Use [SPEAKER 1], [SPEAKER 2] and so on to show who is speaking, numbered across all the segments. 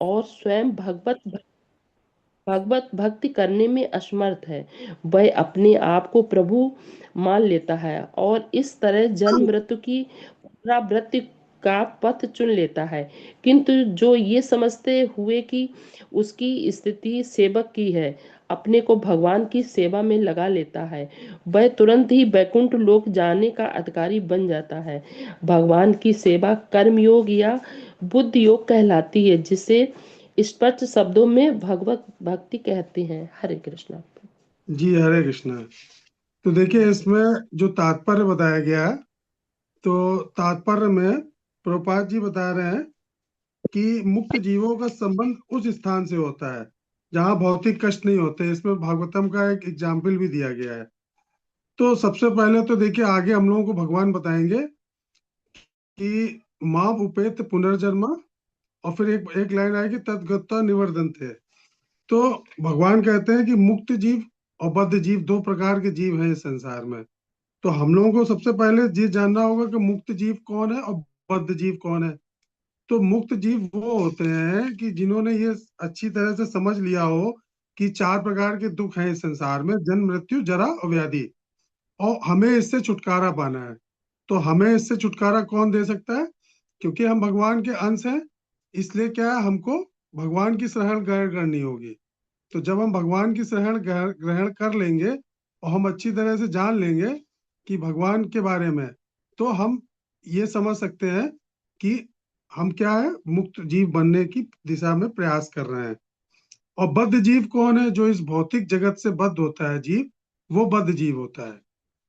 [SPEAKER 1] और स्वयं भगवत भक्ति करने में असमर्थ है, वह अपने आप को प्रभु मान लेता है और इस तरह जन्म मृत्यु की पुनरावृत्ति का पथ चुन लेता है। किंतु जो ये समझते हुए कि उसकी स्थिति सेवक की है, अपने को भगवान की सेवा में लगा लेता है, वह तुरंत ही वैकुंठ लोक जाने का अधिकारी बन जाता है। भगवान की सेवा कर्म योग या बुद्ध योग कहलाती है, जिसे स्पष्ट शब्दों में भगवत भक्ति कहते हैं। हरे कृष्णा।
[SPEAKER 2] जी हरे कृष्णा। तो देखिए इसमें जो तात्पर्य बताया गया है, तो तात्पर्य में प्रभुपाद जी बता रहे हैं कि मुक्त जीवों का संबंध उस स्थान से होता है जहाँ भौतिक कष्ट नहीं होते। इसमें भागवतम का एक एग्जाम्पल भी दिया गया है। तो सबसे पहले तो देखिए आगे हम लोगों को भगवान बताएंगे कि माँ उपेत पुनर्जन्म, और फिर एक एक लाइन आएगी तद्गत्वा निवर्तन्ते। तो भगवान कहते हैं कि मुक्त जीव और बद्ध जीव दो प्रकार के जीव हैं इस संसार में। तो हम लोगों को सबसे पहले ये जानना होगा कि मुक्त जीव कौन है और बद्ध जीव कौन है। तो मुक्त जीव वो होते हैं कि जिन्होंने ये अच्छी तरह से समझ लिया हो कि चार प्रकार के दुख हैं इस संसार में, जन्म मृत्यु जरा और व्याधि, और हमें इससे छुटकारा पाना है। तो हमें इससे छुटकारा कौन दे सकता है? क्योंकि हम भगवान के अंश हैं, इसलिए क्या है, हमको भगवान की शरण ग्रहण करनी होगी। तो जब हम भगवान की शरण ग्रहण ग्रहण कर लेंगे और हम अच्छी तरह से जान लेंगे कि भगवान के बारे में, तो हम ये समझ सकते हैं कि हम क्या है, मुक्त जीव बनने की दिशा में प्रयास कर रहे हैं। और बद्ध जीव कौन है? जो इस भौतिक जगत से बद्ध होता है जीव, वो बद्ध जीव होता है।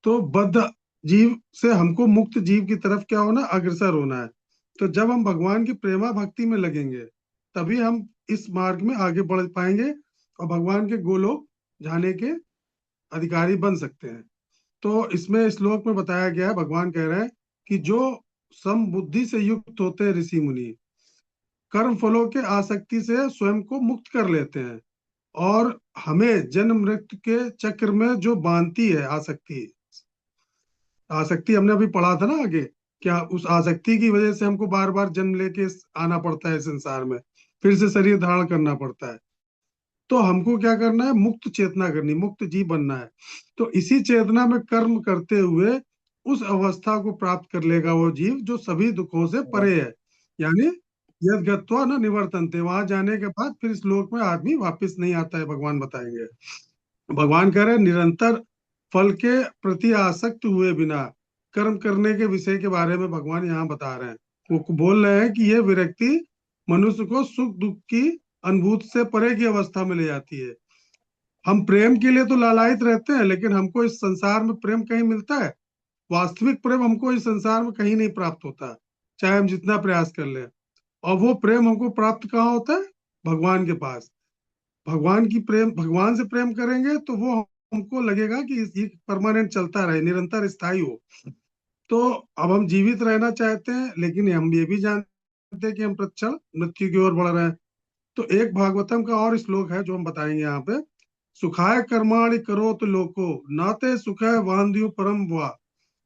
[SPEAKER 2] तो बद्ध जीव से हमको मुक्त जीव की तरफ क्या होना, अग्रसर होना है। तो जब हम भगवान की प्रेमा भक्ति में लगेंगे, तभी हम इस मार्ग में आगे बढ़ पाएंगे और भगवान के गोलोक जाने के अधिकारी बन सकते हैं। तो इसमें श्लोक में बताया गया है, भगवान कह रहे हैं कि जो सम बुद्धि से युक्त होते हैं ऋषि मुनि, कर्म फलों के आसक्ति से स्वयं को मुक्त कर लेते हैं। और हमें जन्म मृत्यु के चक्र में जो बांधती है आसक्ति, आसक्ति हमने अभी पढ़ा था ना आगे, क्या उस आसक्ति की वजह से हमको बार बार जन्म लेके आना पड़ता है संसार में, फिर से शरीर धारण करना पड़ता है। तो हमको क्या करना है, मुक्त चेतना करनी, मुक्त जीव बनना है। तो इसी चेतना में कर्म करते हुए उस अवस्था को प्राप्त कर लेगा वो जीव जो सभी दुखों से परे है। यानी यद गत्वा न निवर्तन्ते, वहां जाने के बाद फिर इस लोक में आदमी वापस नहीं आता है, भगवान बताएंगे। भगवान कह रहे हैं निरंतर फल के प्रति आसक्त हुए बिना कर्म करने के विषय के बारे में भगवान यहाँ बता रहे हैं। वो बोल रहे हैं कि ये विरक्ति मनुष्य को सुख दुख की अनुभूति से परे की अवस्था में ले जाती है। हम प्रेम के लिए तो लालायित रहते हैं, लेकिन हमको इस संसार में प्रेम कहीं मिलता है? वास्तविक प्रेम हमको इस संसार में कहीं नहीं प्राप्त होता, चाहे हम जितना प्रयास कर लें। और वो प्रेम हमको प्राप्त कहाँ होता है? भगवान के पास। भगवान की प्रेम, भगवान से प्रेम करेंगे तो वो हमको लगेगा कि ये परमानेंट चलता रहे, निरंतर स्थायी हो। तो अब हम जीवित रहना चाहते हैं, लेकिन हम ये भी जानते हैं कि हम प्रतिक्षण मृत्यु की ओर बढ़ रहे हैं। तो एक भागवतम का और श्लोक है जो हम बताएंगे यहाँ पे। सुखाय कर्माणि करोत लोको नाते सुखाय वांद्यु परम वा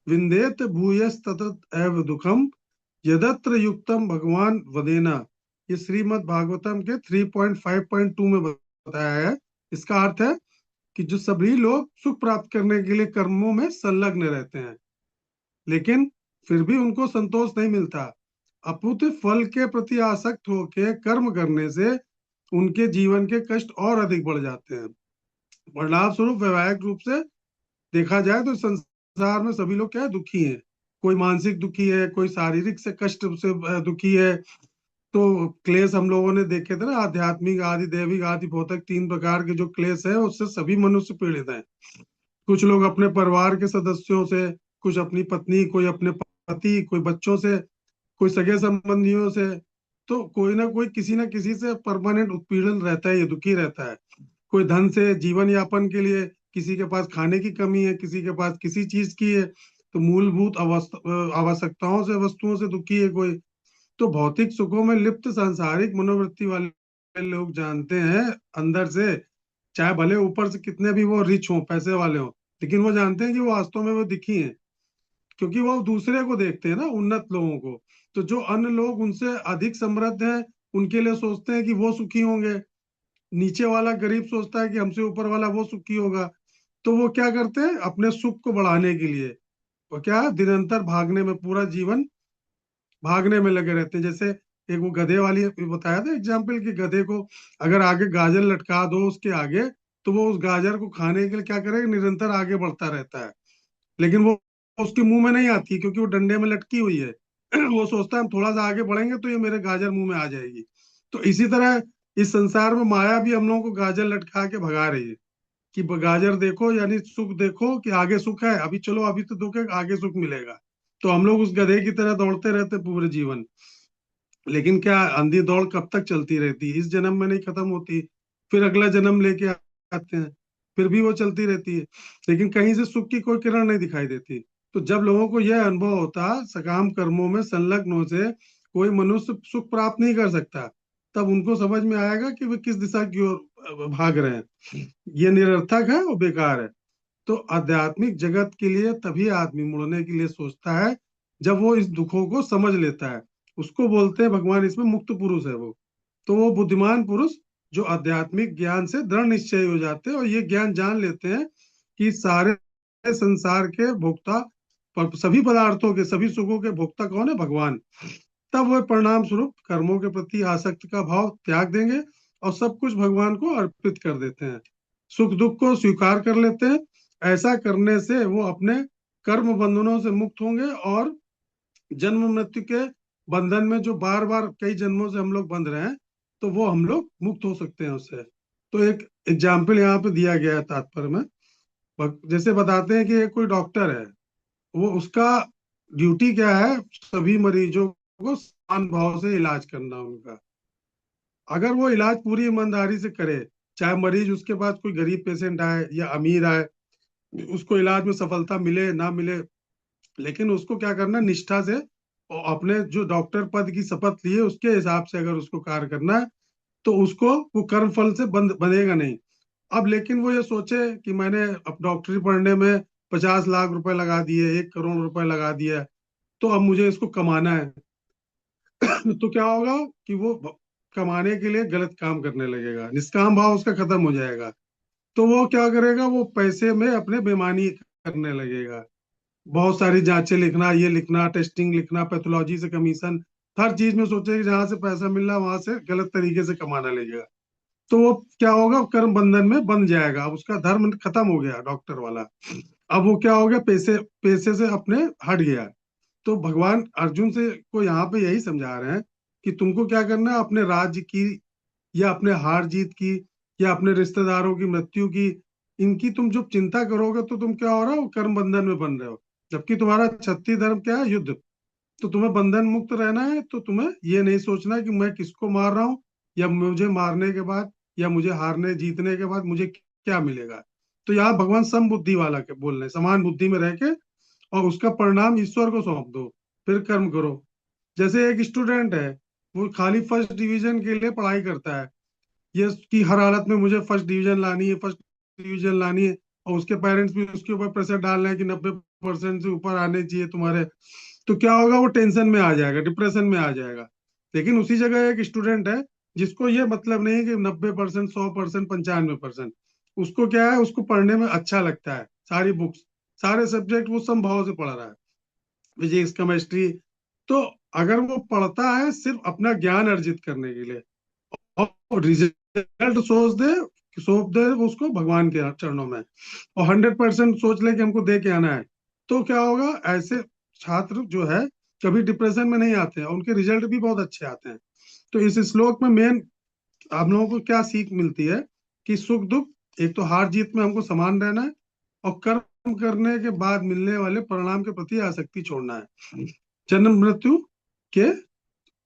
[SPEAKER 2] विंदेत भूयस ततत एव दुखम यदत्र युक्तम भगवान वदेना। ये श्रीमद् भागवतम के 3.5.2 में बताया है। इसका अर्थ है कि जो सभी लोग सुख प्राप्त करने के लिए कर्मों में संलग्न रहते हैं, लेकिन फिर भी उनको संतोष नहीं मिलता। अपूत फल के प्रति आसक्त होकर कर्म करने से उनके जीवन के कष्ट और अधिक बढ़ जाते हैं। परिणाम स्वरूप वैवाहिक रूप से देखा जाए तो संसार में सभी लोग क्या है, दुखी हैं। कोई मानसिक दुखी है, कोई शारीरिक से कष्ट से दुखी है। तो क्लेश हम लोगों ने देखे थे ना, आध्यात्मिक आदि दैविक आदि भौतिक, तीन प्रकार के जो क्लेश है उससे सभी मनुष्य पीड़ित हैं। कुछ लोग अपने परिवार के सदस्यों से, कुछ अपनी पत्नी, कोई अपने पति, कोई बच्चों से, कोई सगे संबंधियों से। तो कोई ना कोई किसी ना किसी से परमानेंट उत्पीड़न रहता है, ये दुखी रहता है। कोई धन से, जीवन यापन के लिए, किसी के पास खाने की कमी है, किसी के पास किसी चीज की है, तो मूलभूत आवश्यकताओं से, वस्तुओं से दुखी है कोई। तो भौतिक सुखों में लिप्त सांसारिक मनोवृत्ति वाले लोग जानते हैं अंदर से, चाहे भले ऊपर से कितने भी वो रिच हों, पैसे वाले हों, लेकिन वो जानते हैं कि वो वास्तव में वो दिखी हैं। क्योंकि वो दूसरे को देखते हैं ना, उन्नत लोगों को। तो जो अन्य लोग उनसे अधिक समृद्ध हैं, उनके लिए सोचते हैं कि वो सुखी होंगे, नीचे वाला गरीब सोचता है कि हमसे ऊपर वाला वो सुखी होगा। तो वो क्या करते हैं, अपने सुख को बढ़ाने के लिए वो क्या निरंतर भागने में, पूरा जीवन भागने में लगे रहते हैं। जैसे एक वो गधे वाली बताया था एग्जाम्पल, कि गधे को अगर आगे गाजर लटका दो उसके आगे, तो वो उस गाजर को खाने के लिए क्या करेगा, निरंतर आगे बढ़ता रहता है। लेकिन वो उसके मुंह में नहीं आती, क्योंकि वो डंडे में लटकी हुई है। वो सोचता है हम थोड़ा सा आगे बढ़ेंगे तो ये मेरे गाजर मुंह में आ जाएगी। तो इसी तरह इस संसार में माया भी हम लोगों को गाजर लटका के भगा रही है, कि गाजर देखो, यानी सुख देखो कि आगे सुख है, अभी चलो, अभी तो दुख है, आगे सुख मिलेगा। तो हम लोग उस गधे की तरह दौड़ते रहते पूरे जीवन। लेकिन क्या अंधी दौड़ कब तक चलती रहती है, इस जन्म में नहीं खत्म होती, फिर अगला जन्म लेके आते हैं, फिर भी वो चलती रहती है। लेकिन कहीं से सुख की कोई किरण नहीं दिखाई देती। तो जब लोगों को यह अनुभव होता सकाम कर्मों में संलग्न होने से कोई मनुष्य सुख प्राप्त नहीं कर सकता, तब उनको समझ में आएगा कि वे किस दिशा की ओर भाग रहे हैं, ये निरर्थक है और बेकार है। तो आध्यात्मिक जगत के लिए तभी आदमी मुड़ने के लिए सोचता है, जब वो इस दुखों को समझ लेता है। उसको बोलते हैं भगवान इसमें मुक्त पुरुष है वो। तो वो बुद्धिमान पुरुष जो आध्यात्मिक ज्ञान से दृढ़ निश्चय हो जाते हैं और ये ज्ञान जान लेते हैं कि सारे संसार के भोक्ता, सभी पदार्थों के, सभी सुखों के भोक्ता कौन है, भगवान। तब वह परिणाम स्वरूप कर्मों के प्रति आसक्ति का भाव त्याग देंगे और सब कुछ भगवान को अर्पित कर देते हैं, सुख दुख को स्वीकार कर लेते हैं। ऐसा करने से वो अपने कर्म बंधनों से मुक्त होंगे और जन्म मृत्यु के बंधन में जो बार बार कई जन्मों से हम लोग बंध रहे हैं, तो वो हम लोग मुक्त हो सकते हैं उससे। तो एक एग्जाम्पल यहाँ पे दिया गया है तात्पर्य में। जैसे बताते हैं कि एक कोई डॉक्टर है, वो उसका ड्यूटी क्या है, सभी मरीजों को समान भाव से इलाज करना उनका। अगर वो इलाज पूरी ईमानदारी से करे, चाहे मरीज उसके पास कोई गरीब पेशेंट आए या अमीर आए, उसको इलाज में सफलता मिले ना मिले, लेकिन उसको क्या करना, निष्ठा से और अपने जो डॉक्टर पद की शपथ ली है उसके हिसाब से अगर उसको कार्य करना है, तो उसको वो कर्म फल से बंधेगा नहीं। अब लेकिन वो ये सोचे कि मैंने अब डॉक्टरी पढ़ने में 50 लाख रुपए लगा दिए, 1 करोड़ रुपए लगा दिया, तो अब मुझे इसको कमाना है। तो क्या होगा कि वो कमाने के लिए गलत काम करने लगेगा, निष्काम भाव उसका खत्म हो जाएगा। तो वो क्या करेगा, वो पैसे में अपने बेईमानी करने लगेगा। बहुत सारी जांचें लिखना, ये लिखना, टेस्टिंग लिखना, पैथोलॉजी से कमीशन, हर चीज में सोचे कि जहां से पैसा मिल रहा है वहां से गलत तरीके से कमाना लगेगा। तो वो क्या होगा, कर्म बंधन में बंध जाएगा। अब उसका धर्म खत्म हो गया डॉक्टर वाला। अब वो क्या हो गया, पैसे पैसे से अपने हट गया। तो भगवान अर्जुन से को यहाँ पे यही समझा रहे हैं कि तुमको क्या करना है, अपने राज्य की या अपने हार जीत की या अपने रिश्तेदारों की मृत्यु की, इनकी तुम जब चिंता करोगे तो तुम क्या हो रहा हो, कर्म बंधन में बन रहे हो। जबकि तुम्हारा क्षत्रिय धर्म क्या है, युद्ध। तो तुम्हें बंधन मुक्त रहना है, तो तुम्हें ये नहीं सोचना कि मैं किसको मार रहा हूँ, या मुझे मारने के बाद या मुझे हारने जीतने के बाद मुझे क्या मिलेगा। तो यहाँ भगवान सम बुद्धि वाला के बोल रहे हैं, समान बुद्धि में रह के, और उसका परिणाम ईश्वर को सौंप दो, फिर कर्म करो। जैसे एक स्टूडेंट है, वो खाली फर्स्ट डिवीजन के लिए पढ़ाई करता है, ये कि हर हालत में मुझे फर्स्ट डिवीजन लानी है, फर्स्ट डिवीजन लानी है, और उसके पेरेंट्स भी उसके ऊपर प्रेशर डाल रहे हैं कि 90% से ऊपर आने चाहिए तुम्हारे। तो क्या होगा, वो टेंशन में आ जाएगा, डिप्रेशन में आ जाएगा। लेकिन उसी जगह एक स्टूडेंट है जिसको ये मतलब नहीं कि 90%, 100%, 95%, उसको क्या है, उसको पढ़ने में अच्छा लगता है, सारी बुक्स, सारे सब्जेक्ट वो समभाव से पढ़ रहा है, फिजिक्स, केमिस्ट्री। तो अगर वो पढ़ता है सिर्फ अपना ज्ञान अर्जित करने के लिए, और रिजल्ट सौंप दे उसको भगवान के चरणों में, और 100% सोच ले कि हमको दे के आना है, तो क्या होगा, ऐसे छात्र जो है कभी डिप्रेशन में नहीं आते हैं, उनके रिजल्ट भी बहुत अच्छे आते हैं। तो इस श्लोक में मेन हम लोगों को क्या सीख मिलती है, कि सुख दुख, एक तो हार जीत में हमको समान रहना है, और कर्म करने के बाद मिलने वाले परिणाम के प्रति आसक्ति छोड़ना है। जन्म मृत्यु के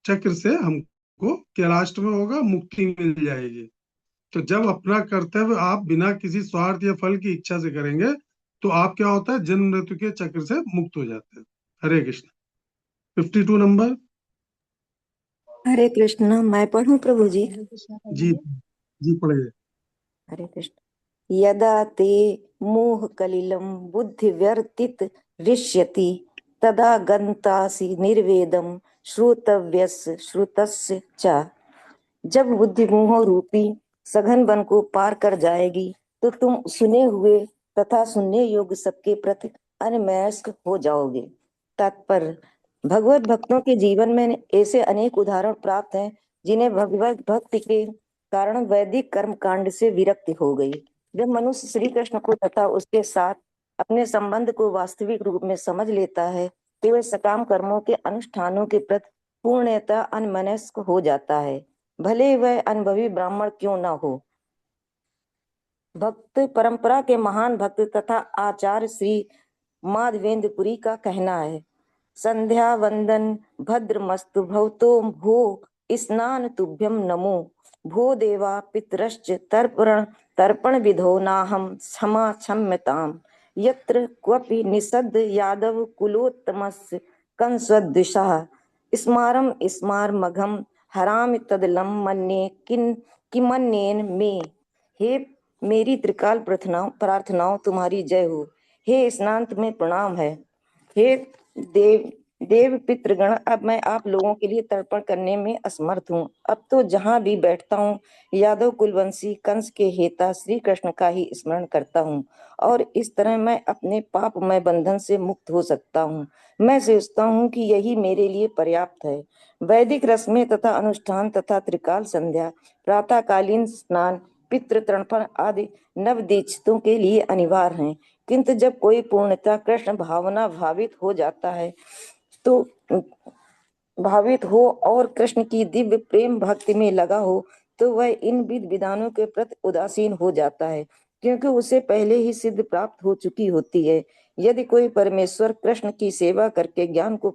[SPEAKER 2] चक्र से हमको क्या राष्ट्र में होगा, मुक्ति मिल जाएगी। तो जब अपना कर्तव्य आप बिना किसी स्वार्थ या फल की इच्छा से करेंगे, तो आप क्या होता है, जन्म मृत्यु के चक्र से मुक्त हो जाते हैं। हरे कृष्ण। 52 नंबर।
[SPEAKER 3] हरे कृष्ण। मैं पढ़ूं प्रभु जी?
[SPEAKER 2] जी जी पढ़िए।
[SPEAKER 3] हरे कृष्ण। यदा ते मोह कलिलं बुद्धि व्यर्तित ऋष्यति तदा गन्तासि निर्वेदं श्रोतव्यस्य श्रुतस्य च। जब बुद्धि मोह रूपी सघन वन को पार कर जाएगी तो तुम सुने हुए तथा सुनने योग्य सबके प्रति अनमनस्क हो जाओगे। तात्पर्य, भगवत भक्तों के जीवन में ऐसे अनेक उदाहरण प्राप्त हैं जिन्हें भगवत भक्ति के कारण वैदिक कर्म कांड से विरक्ति हो गई। जब मनुष्य श्री कृष्ण को तथा उसके साथ अपने संबंध को वास्तविक रूप में समझ लेता है तो वह सकाम कर्मों के अनुष्ठानों के प्रति पूर्णतः अनमनस्क हो जाता है, भले वह अनुभवी ब्राह्मण क्यों न हो। भक्त परंपरा के महान भक्त तथा आचार्य श्री माधवेंद्रपुरी का कहना है, संध्या वंदन भद्रमस्तु भवतो भो स्नान तुभ्यम नमो भो देवा पितरश्च तर्पण तर्पण विधो नाहम क्षमा क्षम्यताम यत्र क्वपि निषद्ध यादव कुलोत्तमस्य कंसद्विषः स्मारम स्मार मघम हराम तदलम मन्ये किमन्येन में। हे मेरी त्रिकाल प्रार्थनाओं तुम्हारी जय हो। हे स्नान तुम्हें प्रणाम है। हे देव देव पितृगण, अब मैं आप लोगों के लिए तर्पण करने में असमर्थ हूँ। अब तो जहाँ भी बैठता हूँ यादव कुलवंशी कंस के हेता श्री कृष्ण का ही स्मरण करता हूँ और इस तरह मैं अपने पापमय बंधन से मुक्त हो सकता हूँ। मैं सोचता हूँ कि यही मेरे लिए पर्याप्त है। वैदिक रस्में तथा अनुष्ठान तथा त्रिकाल संध्या, प्रातःकालीन स्नान, पितृ तर्पण आदि नवदीक्षितों के लिए अनिवार्य हैं, किंतु जब कोई पूर्णतः कृष्ण भावना तो भावित हो और कृष्ण की दिव्य प्रेम भक्ति में लगा हो तो वह इन विधि विधानों के प्रति उदासीन हो जाता है, क्योंकि उसे पहले ही सिद्ध प्राप्त हो चुकी होती है। यदि कोई परमेश्वर कृष्ण की सेवा करके ज्ञान को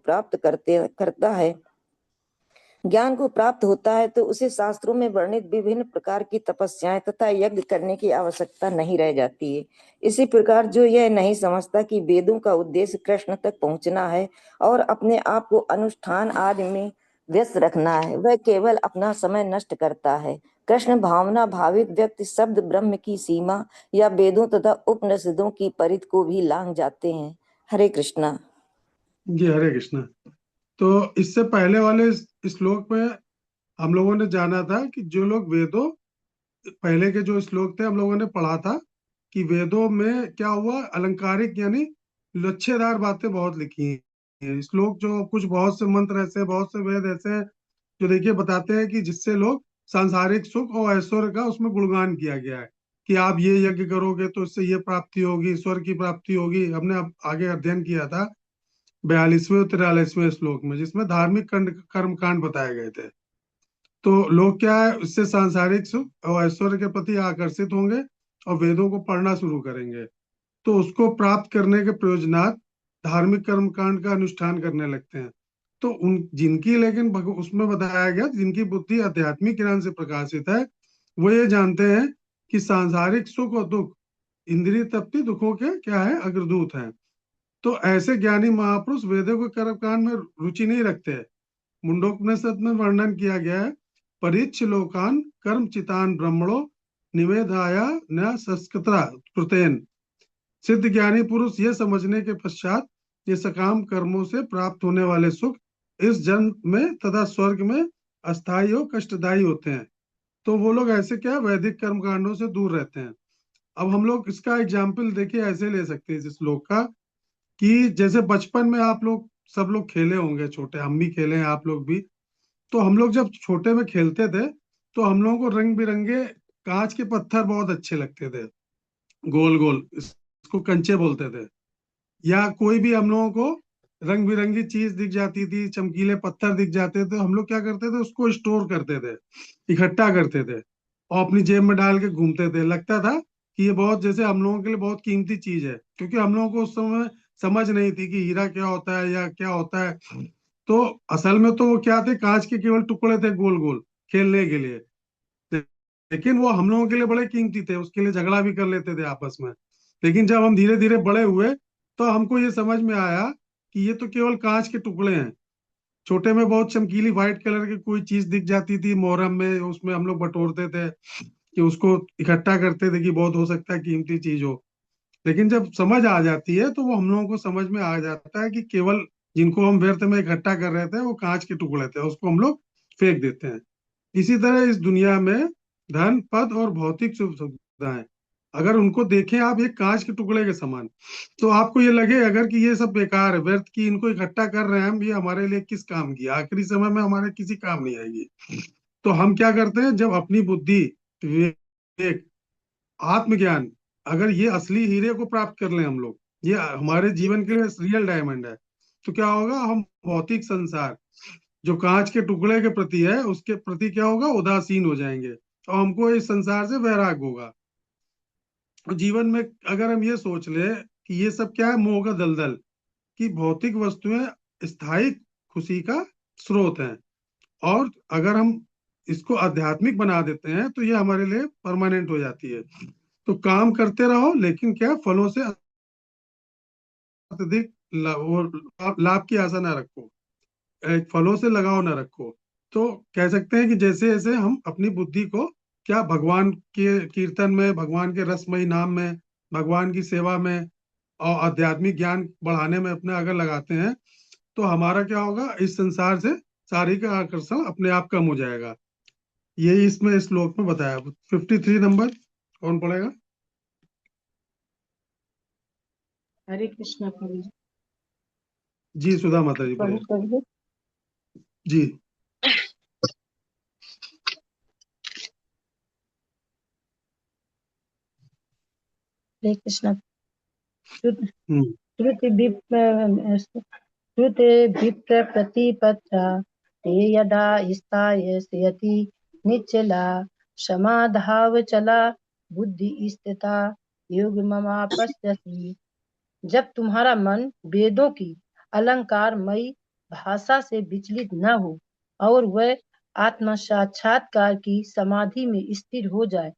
[SPEAKER 3] प्राप्त होता है तो उसे शास्त्रों में वर्णित विभिन्न प्रकार की तपस्याएं तथा यज्ञ करने की आवश्यकता नहीं रह जाती है। इसी प्रकार जो यह नहीं समझता कि वेदों का उद्देश्य कृष्ण तक पहुंचना है और अपने आप को अनुष्ठान आदि में व्यस्त रखना है, वह केवल अपना समय नष्ट करता है। कृष्ण भावना भावित व्यक्ति शब्द ब्रह्म की सीमा या वेदों तथा उपनिषदों की परिधि को भी लांघ जाते हैं। हरे कृष्णा।
[SPEAKER 2] जी हरे कृष्णा। तो इससे पहले वाले श्लोक में हम लोगों ने जाना था कि जो लोग वेदों, पहले के जो श्लोक थे हम लोगों ने पढ़ा था कि वेदों में क्या हुआ, अलंकारिक यानी लच्छेदार बातें बहुत लिखी हैं। श्लोक जो कुछ बहुत से मंत्र ऐसे, बहुत से वेद ऐसे हैं जो देखिए बताते हैं कि जिससे लोग सांसारिक सुख और ऐश्वर्य का उसमें गुणगान किया गया है कि आप ये यज्ञ करोगे तो इससे ये प्राप्ति होगी, स्वर्ग की प्राप्ति होगी। हमने अब आगे अध्ययन किया था 42वें और 43वें श्लोक में, जिसमें धार्मिक कर्म कांड बताए गए थे। तो लोग क्या है, उससे सांसारिक सुख और ऐश्वर्य के प्रति आकर्षित होंगे और वेदों को पढ़ना शुरू करेंगे, तो उसको प्राप्त करने के प्रयोजनार्थ धार्मिक कर्म कांड का अनुष्ठान करने लगते हैं। तो उन जिनकी लेकिन उसमें बताया गया जिनकी बुद्धि आध्यात्मिक ज्ञान से प्रकाशित है वो ये जानते हैं कि सांसारिक सुख और दुख इंद्रिय तृप्ति दुखों के क्या है, अग्रदूत हैं। तो ऐसे ज्ञानी महापुरुष वेदों के कर्म कांड में रुचि नहीं रखते। मुंडोपनिषद में वर्णन किया गया है, परीक्ष लोकान कर्म चितान ब्रह्मणो निवेदाया न संस्कृता कृतेन। सिद्ध ज्ञानी पुरुष ये समझने के पश्चात ये सकाम कर्मों से प्राप्त होने वाले सुख इस जन्म में तथा स्वर्ग में अस्थायी और कष्टदायी होते हैं। तो वो लोग ऐसे क्या वैदिक कर्म कांडों से दूर रहते हैं। अब हम लोग इसका एग्जाम्पल देखिए ऐसे ले सकते हैं इस श्लोक का, कि जैसे बचपन में आप लोग सब लोग खेले होंगे, छोटे हम भी खेले हैं, आप लोग भी। तो हम लोग जब छोटे में खेलते थे तो हम लोगों को रंग बिरंगे कांच के पत्थर बहुत अच्छे लगते थे, गोल गोल, इसको कंचे बोलते थे। या कोई भी हम लोगों को रंग बिरंगी चीज दिख जाती थी, चमकीले पत्थर दिख जाते थे, हम लोग क्या करते थे, उसको स्टोर करते थे, इकट्ठा करते थे और अपनी जेब में डाल के घूमते थे। लगता था कि ये बहुत जैसे हम लोगों के लिए बहुत कीमती चीज है, क्योंकि हम लोगों को उस समय समझ नहीं थी कि हीरा क्या होता है या क्या होता है। तो असल में तो वो क्या थे, कांच के केवल टुकड़े थे गोल गोल खेलने के लिए, लेकिन वो हम लोगों के लिए बड़े कीमती थे, उसके लिए झगड़ा भी कर लेते थे आपस में। लेकिन जब हम धीरे धीरे बड़े हुए तो हमको ये समझ में आया कि ये तो केवल कांच के टुकड़े हैं। छोटे में बहुत चमकीली व्हाइट कलर की कोई चीज दिख जाती थी मोहर्रम में, उसमें हम लोग बटोरते थे कि उसको इकट्ठा करते थे कि बहुत हो सकता है कीमती चीज हो। लेकिन जब समझ आ जाती है तो वो हम लोगों को समझ में आ जाता है कि केवल जिनको हम व्यर्थ में इकट्ठा कर रहे थे वो कांच के टुकड़े थे, उसको हम लोग फेंक देते हैं। इसी तरह इस दुनिया में धन, पद और भौतिक सुख सुविधाएं, अगर उनको देखें आप एक कांच के टुकड़े के समान, तो आपको ये लगे अगर कि ये सब बेकार है, व्यर्थ की, इनको इकट्ठा कर रहे हैं हम, ये हमारे लिए किस काम की, आखिरी समय में हमारे किसी काम नहीं आएगी। तो हम क्या करते हैं, जब अपनी बुद्धि, विवेक, आत्मज्ञान, अगर ये असली हीरे को प्राप्त कर लें हम लोग, ये हमारे जीवन के लिए रियल डायमंड है, तो क्या होगा, हम भौतिक संसार जो कांच के टुकड़े के प्रति है उसके प्रति क्या होगा, उदासीन हो जाएंगे, और हमको इस संसार से वैराग्य होगा। तो जीवन में अगर हम ये सोच ले कि ये सब क्या है, मोह का दलदल, कि भौतिक वस्तुएं स्थायी खुशी का स्रोत हैं, और अगर हम इसको आध्यात्मिक बना देते हैं तो ये हमारे लिए परमानेंट हो जाती है। तो काम करते रहो, लेकिन क्या, फलों से अत्यधिक लाभ की आशा ना रखो, फलों से लगाव ना रखो। तो कह सकते हैं कि जैसे जैसे हम अपनी बुद्धि को क्या भगवान के कीर्तन में, भगवान के रसमयी नाम में, भगवान की सेवा में और आध्यात्मिक ज्ञान बढ़ाने में अपने अगर लगाते हैं, तो हमारा क्या होगा, इस संसार से शारीरिक आकर्षण अपने आप कम हो जाएगा। यही इसमें इस श्लोक में बताया। 53 नंबर कौन पढ़ेगा?
[SPEAKER 4] हरे कृष्णा प्रभु जी।
[SPEAKER 2] जी, सुधा माता जी
[SPEAKER 4] प्रभु
[SPEAKER 2] पढ़े।
[SPEAKER 4] कहिए।
[SPEAKER 2] जी।
[SPEAKER 4] हरे कृष्णा।
[SPEAKER 2] हम्म।
[SPEAKER 4] श्रुति विप्र प्रतिपत्रा ते यदा स्थायति निश्चला समाधाव चला बुद्धि स्थिता योग ममापस्यसि। जब तुम्हारा मन वेदों की अलंकारमयी भाषा से विचलित न हो और वह आत्म साक्षात्कार की समाधि में स्थिर हो जाए,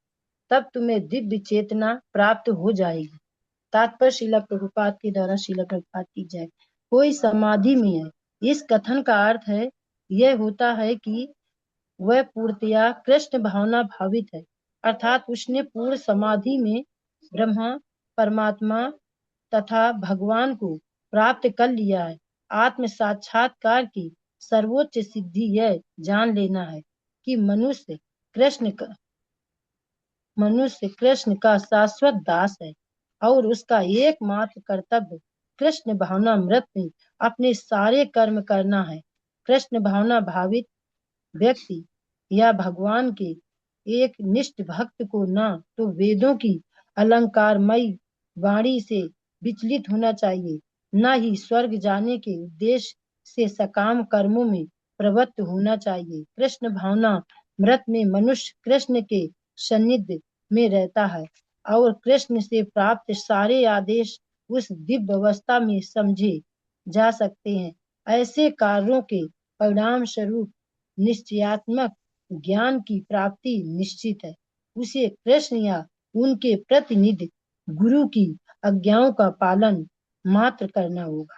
[SPEAKER 4] तब तुम्हें दिव्य चेतना प्राप्त हो जाएगी। तात्पर्य श्रील प्रभुपाद के द्वारा श्रील प्रभुपाद की जय। कोई समाधि में है, इस कथन का अर्थ है यह होता है कि वह पूर्णतया कृष्ण भावना भावित है, अर्थात उसने पूर्ण समाधि में ब्रह्मा, परमात्मा तथा भगवान को प्राप्त कर लिया है। आत्म साक्षात्कार की सर्वोच्च सिद्धि यह जान लेना है कि मनुष्य कृष्ण का शाश्वत दास है और उसका एकमात्र कर्तव्य कृष्ण भावनामृत में अपने सारे कर्म करना है। कृष्ण भावना भावित व्यक्ति या भगवान के एक निष्ठ भक्त को न तो वेदों की अलंकारमयी वाणी से विचलित होना चाहिए, न ही स्वर्ग जाने के उद्देश्य से सकाम कर्मों में प्रवृत्त होना चाहिए। कृष्ण भावना मृत में मनुष्य कृष्ण के सानिध्य में रहता है और कृष्ण से प्राप्त सारे आदेश उस दिव्य अवस्था में समझे जा सकते हैं। ऐसे कार्यों के परिणाम स्वरूप निश्चयात्मक ज्ञान की प्राप्ति निश्चित है। उसे कृष्ण या उनके प्रतिनिधि गुरु की आज्ञाओं का पालन मात्र करना होगा।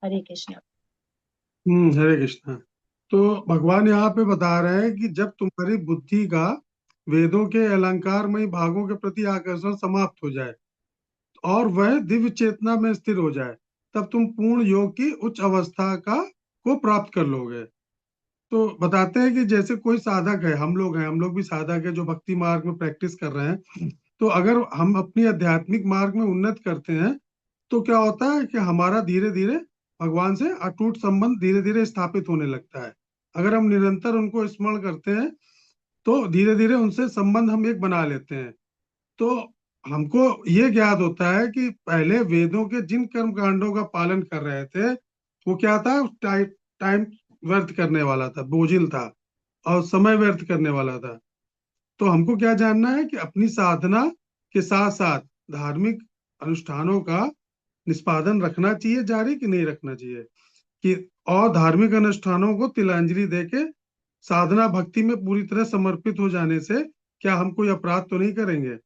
[SPEAKER 4] हरे कृष्ण।
[SPEAKER 2] हरे कृष्णा। तो भगवान यहाँ पे बता रहे हैं कि जब तुम्हारी बुद्धि का वेदों के अलंकारमय भागों के प्रति आकर्षण समाप्त हो जाए और वह दिव्य चेतना में स्थिर हो जाए, तब तुम पूर्ण योग की उच्च अवस्था को प्राप्त कर लोगे। तो बताते हैं कि जैसे कोई साधक है, हम लोग हैं, हम लोग भी साधक है जो भक्ति मार्ग में प्रैक्टिस कर रहे हैं। तो अगर हम अपनी आध्यात्मिक मार्ग में उन्नत करते हैं, तो क्या होता है कि हमारा धीरे धीरे भगवान से अटूट संबंध धीरे धीरे स्थापित होने लगता है। अगर हम निरंतर उनको स्मरण करते हैं, तो धीरे धीरे उनसे संबंध हम एक बना लेते हैं। तो हमको ये ज्ञात होता है कि पहले वेदों के जिन कर्म कांडों का पालन कर रहे थे, वो क्या था, टाइम व्यर्थ करने वाला था, बोझिल था और समय व्यर्थ करने वाला था। तो हमको क्या जानना है कि अपनी साधना के साथ साथ धार्मिक अनुष्ठानों का निष्पादन रखना चाहिए जारी, कि नहीं रखना चाहिए, कि और धार्मिक अनुष्ठानों को तिलांजलि देके साधना भक्ति में पूरी तरह समर्पित हो जाने से क्या हम कोई अपराध तो नहीं करेंगे।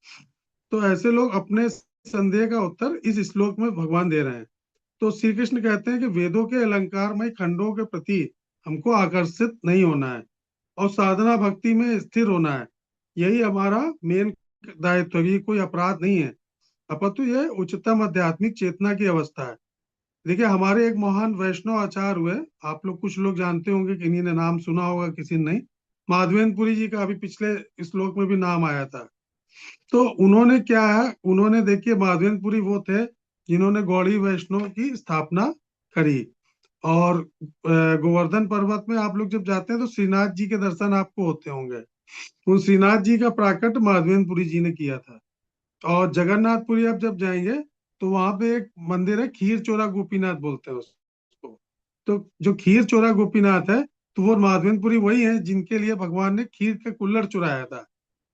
[SPEAKER 2] तो ऐसे लोग अपने संदेह का उत्तर इस श्लोक में भगवान दे रहे हैं। तो श्री कृष्ण कहते हैं कि वेदों के अलंकारमय खंडों के प्रति हमको आकर्षित नहीं होना है और साधना भक्ति में स्थिर होना है। यही हमारा मेन दायित्व है, ये कोई अपराध नहीं है, अपितु ये उच्चतम आध्यात्मिक चेतना की अवस्था है। देखिए, हमारे एक महान वैष्णव आचार्य हुए, आप लोग कुछ लोग जानते होंगे, किन्हीं ने नाम सुना होगा, किसी ने नहीं। माधवेंद्रपुरी जी का अभी पिछले श्लोक में भी नाम आया था। तो उन्होंने क्या है, उन्होंने देखिए माधवेंद्रपुरी वो थे जिन्होंने गौड़ी वैष्णव की स्थापना करी। और गोवर्धन पर्वत में आप लोग जब जाते हैं तो श्रीनाथ जी के दर्शन आपको होते होंगे। उन श्रीनाथ जी का प्राकट माधवेंद्रपुरी जी ने किया था। और जगन्नाथपुरी आप जब जाएंगे तो वहां पे एक मंदिर है, खीर चोरा गोपीनाथ बोलते हैं उसको। तो जो खीर चोरा गोपीनाथ है, तो वो माधवेंद्रपुरी वही है जिनके लिए भगवान ने खीर का कुल्हड़ चुराया था,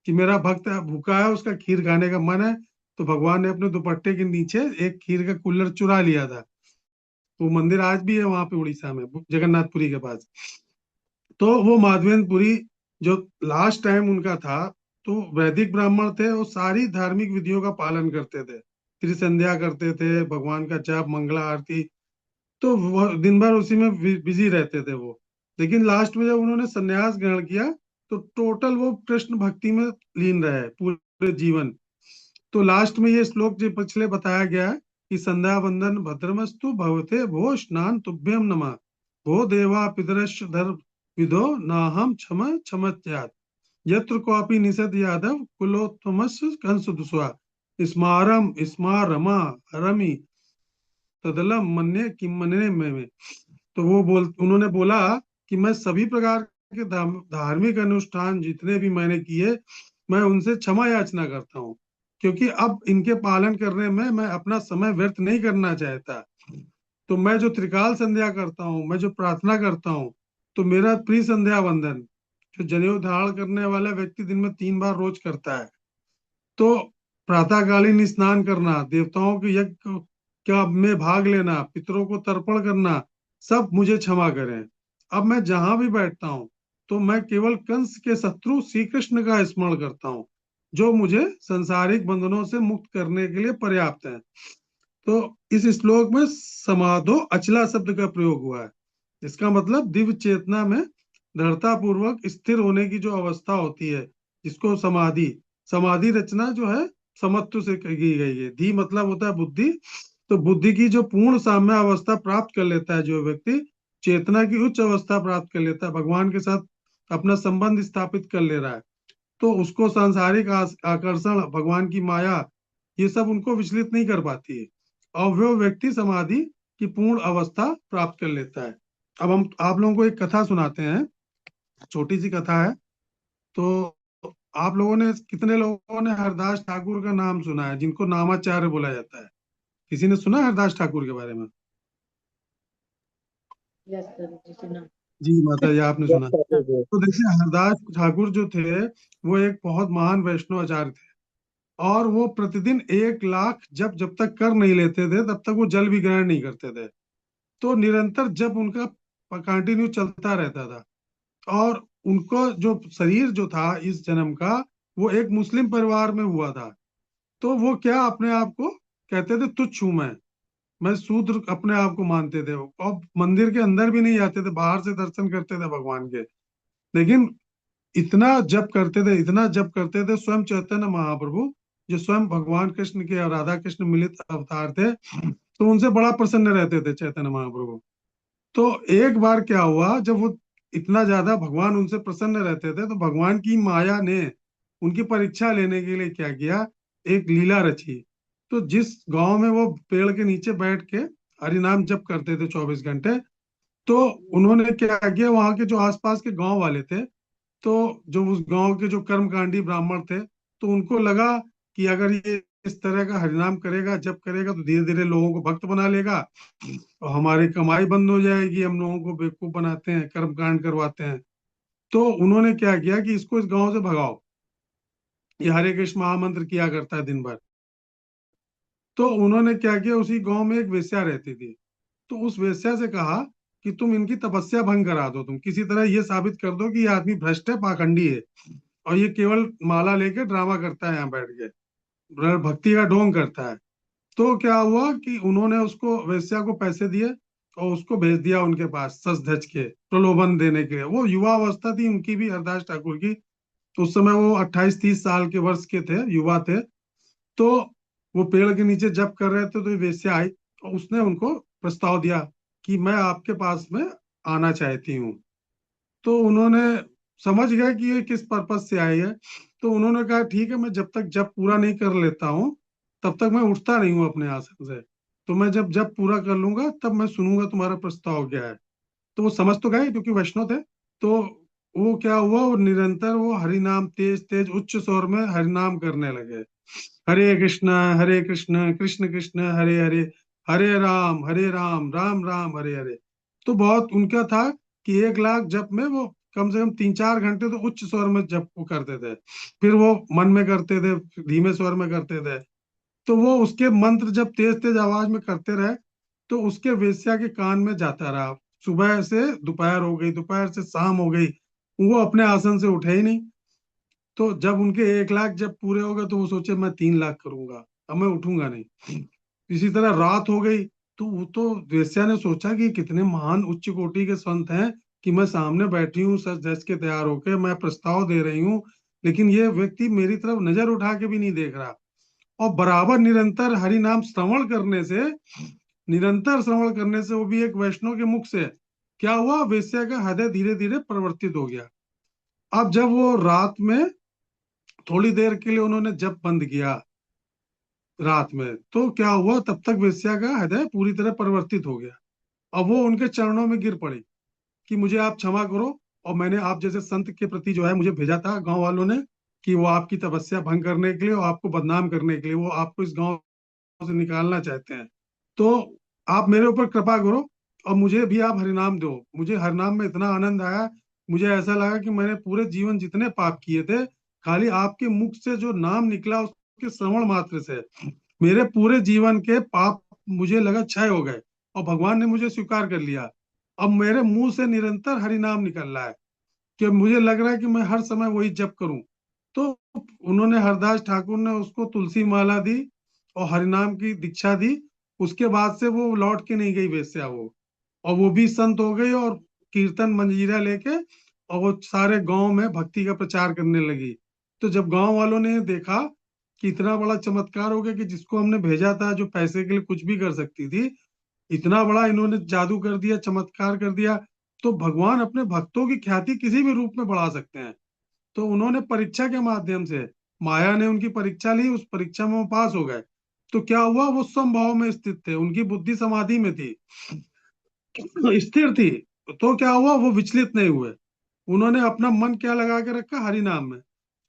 [SPEAKER 2] कि मेरा भक्त भूखा है, उसका खीर खाने का मन है। तो भगवान ने अपने दुपट्टे के नीचे एक खीर का कुल्हड़ चुरा लिया था। वो मंदिर आज भी है वहां पे उड़ीसा में, जगन्नाथपुरी के पास। तो वो माधवेंद्रपुरी जो लास्ट टाइम उनका था, तो वैदिक ब्राह्मण थे, वो सारी धार्मिक विधियों का पालन करते थे, त्रिसंध्या करते थे, भगवान का जाप, मंगला आरती। तो वो दिन भर उसी में बिजी रहते थे वो। लेकिन लास्ट में जब उन्होंने संन्यास ग्रहण किया, तो टोटल वो कृष्ण भक्ति में लीन रहे पूरे जीवन। तो लास्ट में ये श्लोक जो पिछले बताया गया है कि संध्या वंदन भद्रमस्तु भवते भो स्नान तुभ्यम नमः, भो देवा पितरश्च धर्म विदो नाहम क्षम क्षमत्यात्, यत्र क्वापि निषद यादव कुलोत्तमस्य कंस दुष्वा, स्मारम स्मारमा रमि तदलम मन्ये किम मन्ये में। तो वो उन्होंने बोला कि मैं सभी प्रकार के धार्मिक अनुष्ठान जितने भी मैंने किए, मैं उनसे क्षमा याचना करता हूँ, क्योंकि अब इनके पालन करने में मैं अपना समय व्यर्थ नहीं करना चाहता। तो मैं जो त्रिकाल संध्या करता हूँ, मैं जो प्रार्थना करता हूँ, तो मेरा प्रिय संध्या वंदन जो जनेऊ धारण करने वाला व्यक्ति दिन में 3 बार रोज करता है, तो प्रातःकालीन स्नान करना, देवताओं के यज्ञ क्या में भाग लेना, पितरों को तर्पण करना, सब मुझे क्षमा करें। अब मैं जहां भी बैठता हूँ तो मैं केवल कंस के शत्रु श्री कृष्ण का स्मरण करता हूँ, जो मुझे संसारिक बंधनों से मुक्त करने के लिए पर्याप्त है। तो इस श्लोक में समाधो अचला शब्द का प्रयोग हुआ है। इसका मतलब दिव्य चेतना में दृढ़ता पूर्वक स्थिर होने की जो अवस्था होती है, जिसको समाधि, समाधि रचना जो है समत्व से की गई है। धी मतलब होता है बुद्धि। तो बुद्धि की जो पूर्ण साम्य अवस्था प्राप्त कर लेता है जो व्यक्ति, चेतना की उच्च अवस्था प्राप्त कर लेता है, भगवान के साथ अपना संबंध स्थापित कर ले रहा है, तो उसको सांसारिक आकर्षण, भगवान की माया, ये सब उनको विचलित नहीं कर पाती है, और वो व्यक्ति समाधि की पूर्ण अवस्था प्राप्त कर लेता है। अब हम आप लोगों को एक कथा सुनाते हैं, छोटी सी कथा है। तो आप लोगों ने, कितने लोगों ने हरदास ठाकुर का नाम सुना है, जिनको नामाचार्य बोला जाता है? किसी ने सुना है हरदास ठाकुर के बारे में?
[SPEAKER 4] यस सर जी सुना।
[SPEAKER 2] जी माता जी, आपने सुना। तो देखिए, हरदास ठाकुर जो थे, वो एक बहुत महान वैष्णव आचार्य थे। और वो प्रतिदिन 1 लाख जब जब तक कर नहीं लेते थे, तब तक वो जल भी ग्रहण नहीं करते थे। तो निरंतर जब उनका कंटिन्यू चलता रहता था। और उनको जो शरीर जो था इस जन्म का, वो एक मुस्लिम परिवार में हुआ था। तो वो क्या अपने आप को कहते थे, तुच्छ हूं मैं शूद्र अपने आप को मानते थे। और मंदिर के अंदर भी नहीं जाते थे, बाहर से दर्शन करते थे भगवान के। लेकिन इतना जप करते थे, इतना जप करते थे, स्वयं चैतन्य महाप्रभु जो स्वयं भगवान कृष्ण के और राधा कृष्ण मिलित अवतार थे, तो उनसे बड़ा प्रसन्न रहते थे चैतन्य महाप्रभु। तो एक बार क्या हुआ, जब वो इतना ज्यादा भगवान उनसे प्रसन्न रहते थे, तो भगवान की माया ने उनकी परीक्षा लेने के लिए क्या किया, एक लीला रची। तो जिस गांव में वो पेड़ के नीचे बैठ के हरि नाम जप करते थे 24 घंटे, तो उन्होंने क्या किया, वहां के जो आसपास के गांव वाले थे, तो जो उस गांव के जो कर्मकांडी ब्राह्मण थे, तो उनको लगा कि अगर ये इस तरह का हरिनाम करेगा, जप करेगा, तो धीरे धीरे लोगों को भक्त बना लेगा, और हमारी कमाई बंद हो जाएगी, हम लोगों को बेवकूफ बनाते हैं, कर्मकांड करवाते हैं। तो उन्होंने क्या किया कि इसको इस गांव से भगाओ, ये हरे कृष्ण महामंत्र किया करता है दिन भर। तो उन्होंने क्या किया, उसी गांव में एक वेश्या रहती थी। तो उस वेश्या से कहा कि तुम इनकी तपस्या भंग करा दो, तुम किसी तरह ये साबित कर दो कि ये आदमी भ्रष्ट है, पाखंडी है, और ये केवल माला लेके ड्रामा करता है यहाँ बैठ के, भक्ति का ढोंग करता है। तो क्या हुआ कि उन्होंने उसको, वेश्या को पैसे दिए और उसको भेज दिया उनके पास सच धज के, प्रलोभन देने के लिए। वो युवा अवस्था थी उनकी भी, हरदास ठाकुर की। तो उस समय वो 28-30 साल के वर्ष के थे, युवा थे। तो वो पेड़ के नीचे जप कर रहे थे, तो ये वेश्या आई और उसने उनको प्रस्ताव दिया कि मैं आपके पास में आना चाहती हूँ। तो उन्होंने समझ गए कि ये किस पर्पज से आई है। तो उन्होंने कहा ठीक है, मैं जब तक जब पूरा नहीं कर लेता हूँ तब तक मैं उठता नहीं हूँ अपने आसन से। तो मैं जब जब पूरा कर लूंगा तब मैं सुनूंगा तुम्हारा प्रस्ताव क्या है। तो वो समझ तो गए क्योंकि वैष्णव थे। तो वो क्या हुआ, वो निरंतर वो हरि नाम तेज तेज उच्च स्वर में हरि नाम करने लगे। हरे कृष्ण कृष्ण कृष्ण हरे हरे, हरे राम राम राम हरे हरे। तो बहुत उनका था कि 1 लाख जप में वो कम से कम 3-4 घंटे तो उच्च स्वर में जप वो करते थे। फिर वो मन में करते थे, फिर धीमे स्वर में करते थे। तो वो उसके मंत्र जब तेज तेज आवाज में करते रहे तो उसके वेश्या के कान में जाता रहा। सुबह से दोपहर हो गई, दोपहर से शाम हो गई, वो अपने आसन से उठे ही नहीं। तो जब उनके 1 लाख जब पूरे हो गए तो वो सोचे मैं 3 लाख करूंगा, अब मैं उठूंगा नहीं। इसी तरह रात हो गई तो वो तो वेश्या ने सोचा कि कितने महान उच्च कोटि के संत हैं कि मैं सामने बैठी हूँ सज धज के तैयार होके मैं प्रस्ताव दे रही हूँ, लेकिन ये व्यक्ति मेरी तरफ नजर उठा के भी नहीं देख रहा। और बराबर निरंतर हरि नाम श्रवण करने से, निरंतर श्रवण करने से, वो भी एक वैष्णव के मुख से, क्या हुआ, वेश्या का हृदय धीरे धीरे परिवर्तित हो गया। अब जब वो रात में थोड़ी देर के लिए उन्होंने जप बंद किया रात में, तो क्या हुआ, तब तक वेश्या का हृदय पूरी तरह परिवर्तित हो गया। अब वो उनके चरणों में गिर पड़ी कि मुझे आप क्षमा करो, और मैंने आप जैसे संत के प्रति जो है मुझे भेजा था गांव वालों ने कि वो आपकी तपस्या भंग करने के लिए और आपको बदनाम करने के लिए वो आपको इस गांव से निकालना चाहते हैं। तो आप मेरे ऊपर कृपा करो और मुझे भी आप हरिनाम दो। मुझे हरिनाम में इतना आनंद आया, मुझे ऐसा लगा कि मैंने पूरे जीवन जितने पाप किए थे, खाली आपके मुख से जो नाम निकला उसके श्रवण मात्र से मेरे पूरे जीवन के पाप मुझे लगा क्षय हो गए और भगवान ने मुझे स्वीकार कर लिया। अब मेरे मुंह से निरंतर हरि नाम निकल रहा है कि मुझे लग रहा है कि मैं हर समय वही जप करूं। तो उन्होंने, हरदास ठाकुर ने उसको तुलसी माला दी और हरिनाम की दीक्षा दी। उसके बाद से वो लौट के नहीं गई वेश्या वो, और वो भी संत हो गई और कीर्तन मंजीरा लेके और वो सारे गांव में भक्ति का प्रचार करने लगी। तो जब गांव वालों ने देखा कि इतना बड़ा चमत्कार हो गया कि जिसको हमने भेजा था जो पैसे के लिए कुछ भी कर सकती थी, इतना बड़ा इन्होंने जादू कर दिया, चमत्कार कर दिया, तो भगवान अपने भक्तों की ख्याति किसी भी रूप में बढ़ा सकते हैं। तो उन्होंने परीक्षा के माध्यम से, माया ने उनकी परीक्षा ली, उस परीक्षा में वो पास हो गए। तो क्या हुआ, वो समभाव में स्थित थे, उनकी बुद्धि समाधि में थी, स्थिर थी। तो क्या हुआ, वो विचलित नहीं हुए। उन्होंने अपना मन क्या लगा के रखा, हरि नाम में।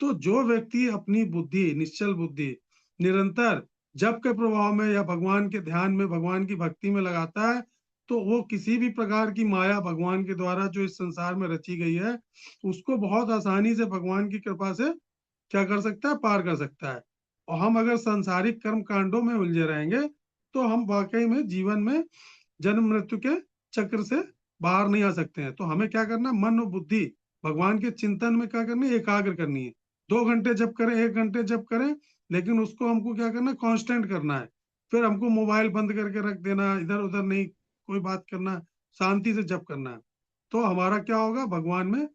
[SPEAKER 2] तो जो व्यक्ति अपनी बुद्धि, निश्चल बुद्धि, निरंतर जप के प्रभाव में या भगवान के ध्यान में, भगवान की भक्ति में लगाता है, तो वो किसी भी प्रकार की माया भगवान के द्वारा जो इस संसार में रची गई है उसको बहुत आसानी से भगवान की कृपा से क्या कर सकता है, पार कर सकता है। और हम अगर सांसारिक कर्म कांडों में उलझे रहेंगे तो हम वाकई में जीवन में जन्म मृत्यु के चक्र से बाहर नहीं आ सकते हैं। तो हमें क्या करना, मन और बुद्धि भगवान के चिंतन में क्या करनी है, एकाग्र करनी है। 2 घंटे जप करें, 1 घंटे जप करें, लेकिन उसको हमको क्या करना, कांस्टेंट करना है। फिर हमको मोबाइल बंद करके रख देना, इधर उधर नहीं कोई बात करना, शांति से जप करना है। तो हमारा क्या होगा, भगवान में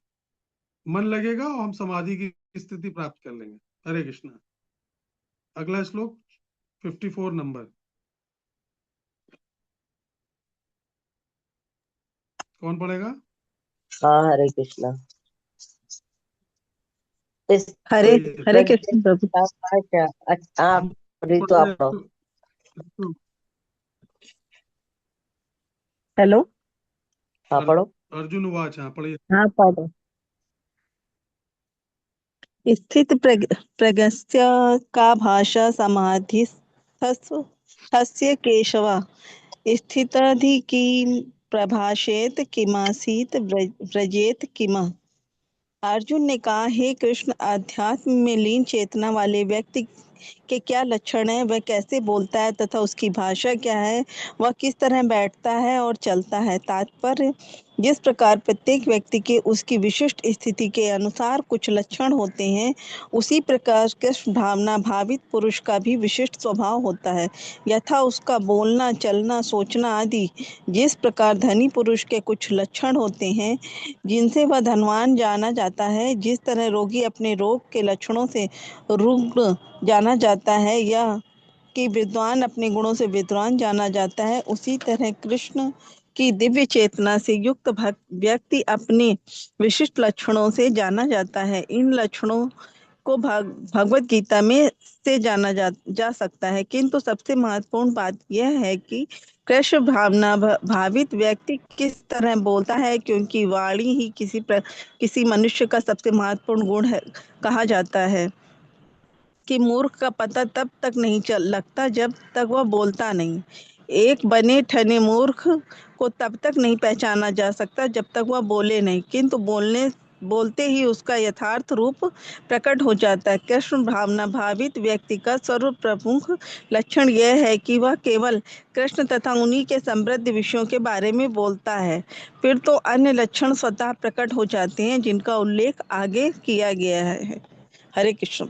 [SPEAKER 2] मन लगेगा और हम समाधि की स्थिति प्राप्त कर लेंगे। हरे कृष्णा। अगला श्लोक 54 नंबर, कौन पढ़ेगा?
[SPEAKER 3] हाँ, हरे कृष्णा। इस
[SPEAKER 5] हरे
[SPEAKER 2] कोई
[SPEAKER 5] हरे कृष्ण प्रभु।
[SPEAKER 3] अच्छा, अच्छा, आप ऋतु आप पढ़ो।
[SPEAKER 5] हेलो।
[SPEAKER 3] हाँ, पढ़ो।
[SPEAKER 2] अर्जुन उवाच, हाँ पढ़िए।
[SPEAKER 5] हाँ पढ़ो। स्थित प्रज्ञस्य का भाषा समाधि स्थस्य केशव स्थिताधि प्रभाषेत किमासीत व्रजेत किम। अर्जुन ने कहा, हे कृष्ण, अध्यात्म में लीन चेतना वाले व्यक्ति के क्या लक्षण है, वह कैसे बोलता है तथा उसकी भाषा क्या है, वह किस तरह बैठता है और चलता है। तात्पर्य, जिस प्रकार प्रत्येक व्यक्ति के उसकी विशिष्ट स्थिति के अनुसार कुछ लक्षण होते हैं, उसी प्रकार कृष्ण भावना भावित पुरुष का भी विशिष्ट स्वभाव होता है। यथा उसका बोलना, चलना, सोचना आदि जिस प्रकार धनी पुरुष के कुछ लक्षण होते हैं जिनसे वह धनवान जाना जाता है, जिस तरह रोगी अपने रोग के लक्षणों से रुग्ण जाना जाता है या कि विद्वान अपने गुणों से विद्वान जाना जाता है, उसी तरह कृष्ण कि दिव्य चेतना से युक्त व्यक्ति अपने विशिष्ट लक्षणों से जाना जाता है। इन लक्षणों को भगवत गीता में से जाना जा सकता है, किंतु सबसे महत्वपूर्ण बात यह है कि कृष्ण भावना भावित व्यक्ति किस तरह बोलता है, क्योंकि वाणी ही किसी मनुष्य का सबसे महत्वपूर्ण गुण है। कहा जाता है कि मूर्ख का पता तब तक नहीं लगता जब तक वह बोलता नहीं। एक बने ठने मूर्ख को तब तक नहीं पहचाना जा सकता जब तक वह बोले नहीं, किंतु बोलते ही उसका यथार्थ रूप प्रकट हो जाता है। कृष्ण भावना भावित व्यक्ति का सर्व प्रमुख लक्षण यह है कि वह केवल कृष्ण तथा उन्हीं के समृद्ध विषयों के बारे में बोलता है। फिर तो अन्य लक्षण स्वतः प्रकट हो जाते हैं, जिनका उल्लेख आगे किया गया है। हरे कृष्ण।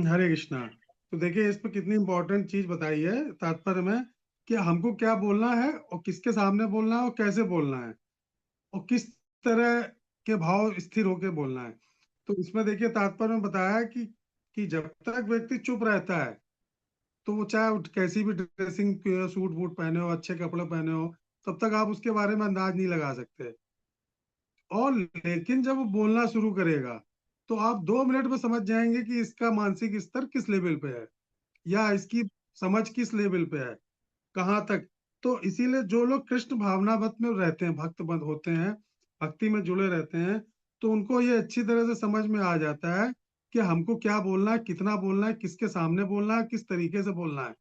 [SPEAKER 2] हरे कृष्णा। तो देखिए इसमें कितनी इंपॉर्टेंट चीज बताई है तात्पर्य में, कि हमको क्या बोलना है और किसके सामने बोलना है और कैसे बोलना है और किस तरह के भाव स्थिर होकर बोलना है। तो इसमें देखिए तात्पर्य में बताया है कि जब तक व्यक्ति चुप रहता है, तो वो चाहे कैसी भी ड्रेसिंग सूट बूट पहने हो, अच्छे कपड़े पहने हो, तब तक आप उसके बारे में अंदाज नहीं लगा सकते। और लेकिन जब वो बोलना शुरू करेगा, तो आप 2 मिनट में समझ जाएंगे कि इसका मानसिक स्तर किस लेवल पे है या इसकी समझ किस लेवल पे है, कहाँ तक। तो इसीलिए जो लोग कृष्ण भावनावत में रहते हैं, भक्त बंद होते हैं, भक्ति में जुड़े रहते हैं, तो उनको ये अच्छी तरह से समझ में आ जाता है कि हमको क्या बोलना है, कितना बोलना है, किसके सामने बोलना है, किस तरीके से बोलना है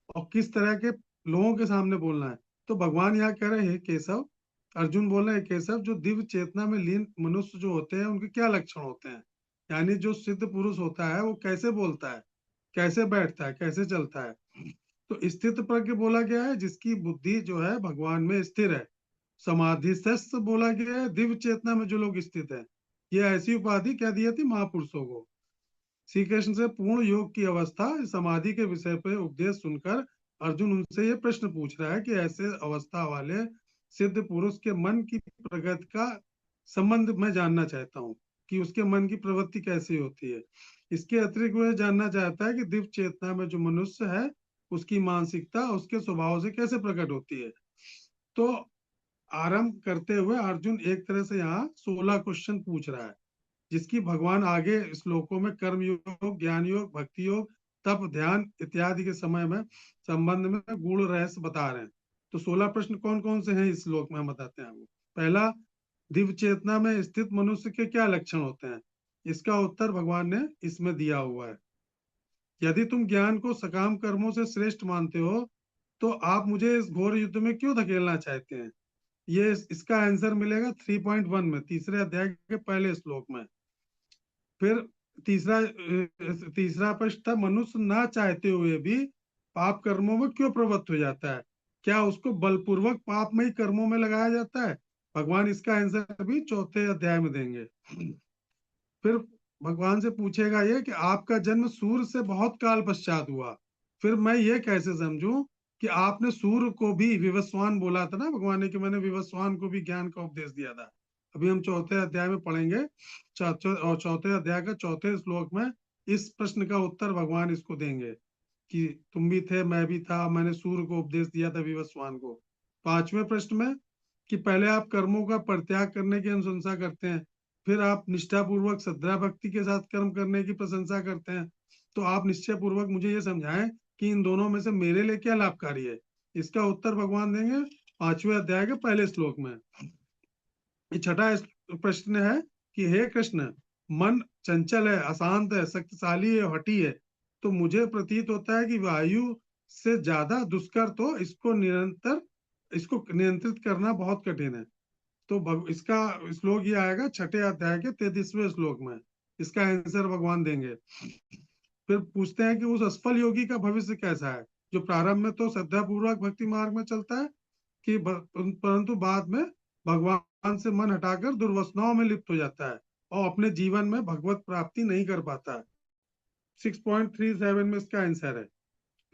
[SPEAKER 2] और किस तरह के लोगों के सामने बोलना है। तो भगवान यहाँ कह रहे हैं केशव, अर्जुन बोल रहे हैं केशव, जो दिव्य चेतना में लीन मनुष्य जो होते हैं उनके क्या लक्षण होते हैं, यानी जो सिद्ध पुरुष होता है वो कैसे बोलता है, कैसे बैठता है, कैसे चलता है। तो स्थित प्रज्ञ बोला गया है जिसकी बुद्धि जो है भगवान में स्थिर है। समाधिस्थ बोला गया है दिव्य चेतना में जो लोग स्थित है। ये ऐसी उपाधि क्या दी थी महापुरुषों को। श्री कृष्ण से पूर्ण योग की अवस्था समाधि के विषय पर उपदेश सुनकर अर्जुन उनसे ये प्रश्न पूछ रहा है कि ऐसे अवस्था वाले सिद्ध पुरुष के मन की प्रगति का संबंध मैं जानना चाहता हूँ, कि उसके मन की प्रवृत्ति कैसी होती है। इसके अतिरिक्त वह जानना चाहता है कि दिव्य चेतना में जो मनुष्य है उसकी मानसिकता उसके स्वभाव से कैसे प्रकट होती है। तो आरंभ करते हुए अर्जुन एक तरह से यहाँ 16 क्वेश्चन पूछ रहा है, जिसकी भगवान आगे श्लोकों में कर्म योग, ज्ञान योग, भक्ति योग, तप, ध्यान इत्यादि के समय में संबंध में गूढ़ रहस्य बता रहे हैं। तो 16 प्रश्न कौन कौन से हैं इस श्लोक में हम बताते हैं आपको। पहला, दिव्य चेतना में स्थित मनुष्य के क्या लक्षण होते हैं, इसका उत्तर भगवान ने इसमें दिया हुआ है। यदि तुम ज्ञान को सकाम कर्मों से श्रेष्ठ मानते हो, तो आप मुझे इस घोर युद्ध में क्यों धकेलना चाहते हैं। ये इसका आंसर मिलेगा 3.1 में, तीसरे अध्याय के पहले श्लोक में। फिर तीसरा प्रश्न था, मनुष्य ना चाहते हुए भी पाप कर्मों में क्यों प्रवृत्त हो जाता है, क्या उसको बलपूर्वक पाप में ही कर्मों में लगाया जाता है। भगवान इसका आंसर भी चौथे अध्याय में देंगे। फिर भगवान से पूछेगा ये कि आपका जन्म सूर्य से बहुत काल पश्चात हुआ, फिर मैं ये कैसे समझूं कि आपने सूर्य को भी विवस्वान बोला था ना भगवान ने, कि मैंने विवस्वान को भी ज्ञान का उपदेश दिया था। अभी हम चौथे अध्याय में पढ़ेंगे और चौथे अध्याय का चौथे श्लोक में इस प्रश्न का उत्तर भगवान इसको देंगे कि तुम भी थे, मैं भी था, मैंने सूर्य को उपदेश दिया था विवस्वान को। 5वें प्रश्न में कि पहले आप कर्मों का परित्याग करने की अनुशंसा करते हैं, फिर आप निष्ठापूर्वक श्रद्धा भक्ति के साथ कर्म करने की प्रशंसा करते हैं, तो आप निश्चय पूर्वक मुझे ये समझाएं कि इन दोनों में से मेरे लिए क्या लाभकारी है। इसका उत्तर भगवान देंगे 5वें अध्याय के पहले श्लोक में। छठा प्रश्न है कि हे कृष्ण, मन चंचल है, अशांत है, शक्तिशाली है, हठी है, तो मुझे प्रतीत होता है कि वायु से ज्यादा दुष्कर, तो इसको नियंत्रित करना बहुत कठिन है। तो इसका श्लोक ये आएगा छठे अध्याय के 33वें श्लोक में। इसका आंसर भगवान देंगे। फिर पूछते हैं कि उस असफल योगी का भविष्य कैसा है, जो प्रारंभ में तो श्रद्धा पूर्वक भक्ति मार्ग में चलता है, कि परंतु बाद में भगवान से मन हटाकर दुर्वासनाओं में लिप्त हो जाता है और अपने जीवन में भगवत प्राप्ति नहीं कर पाता है। 6.37 में इसका आंसर है।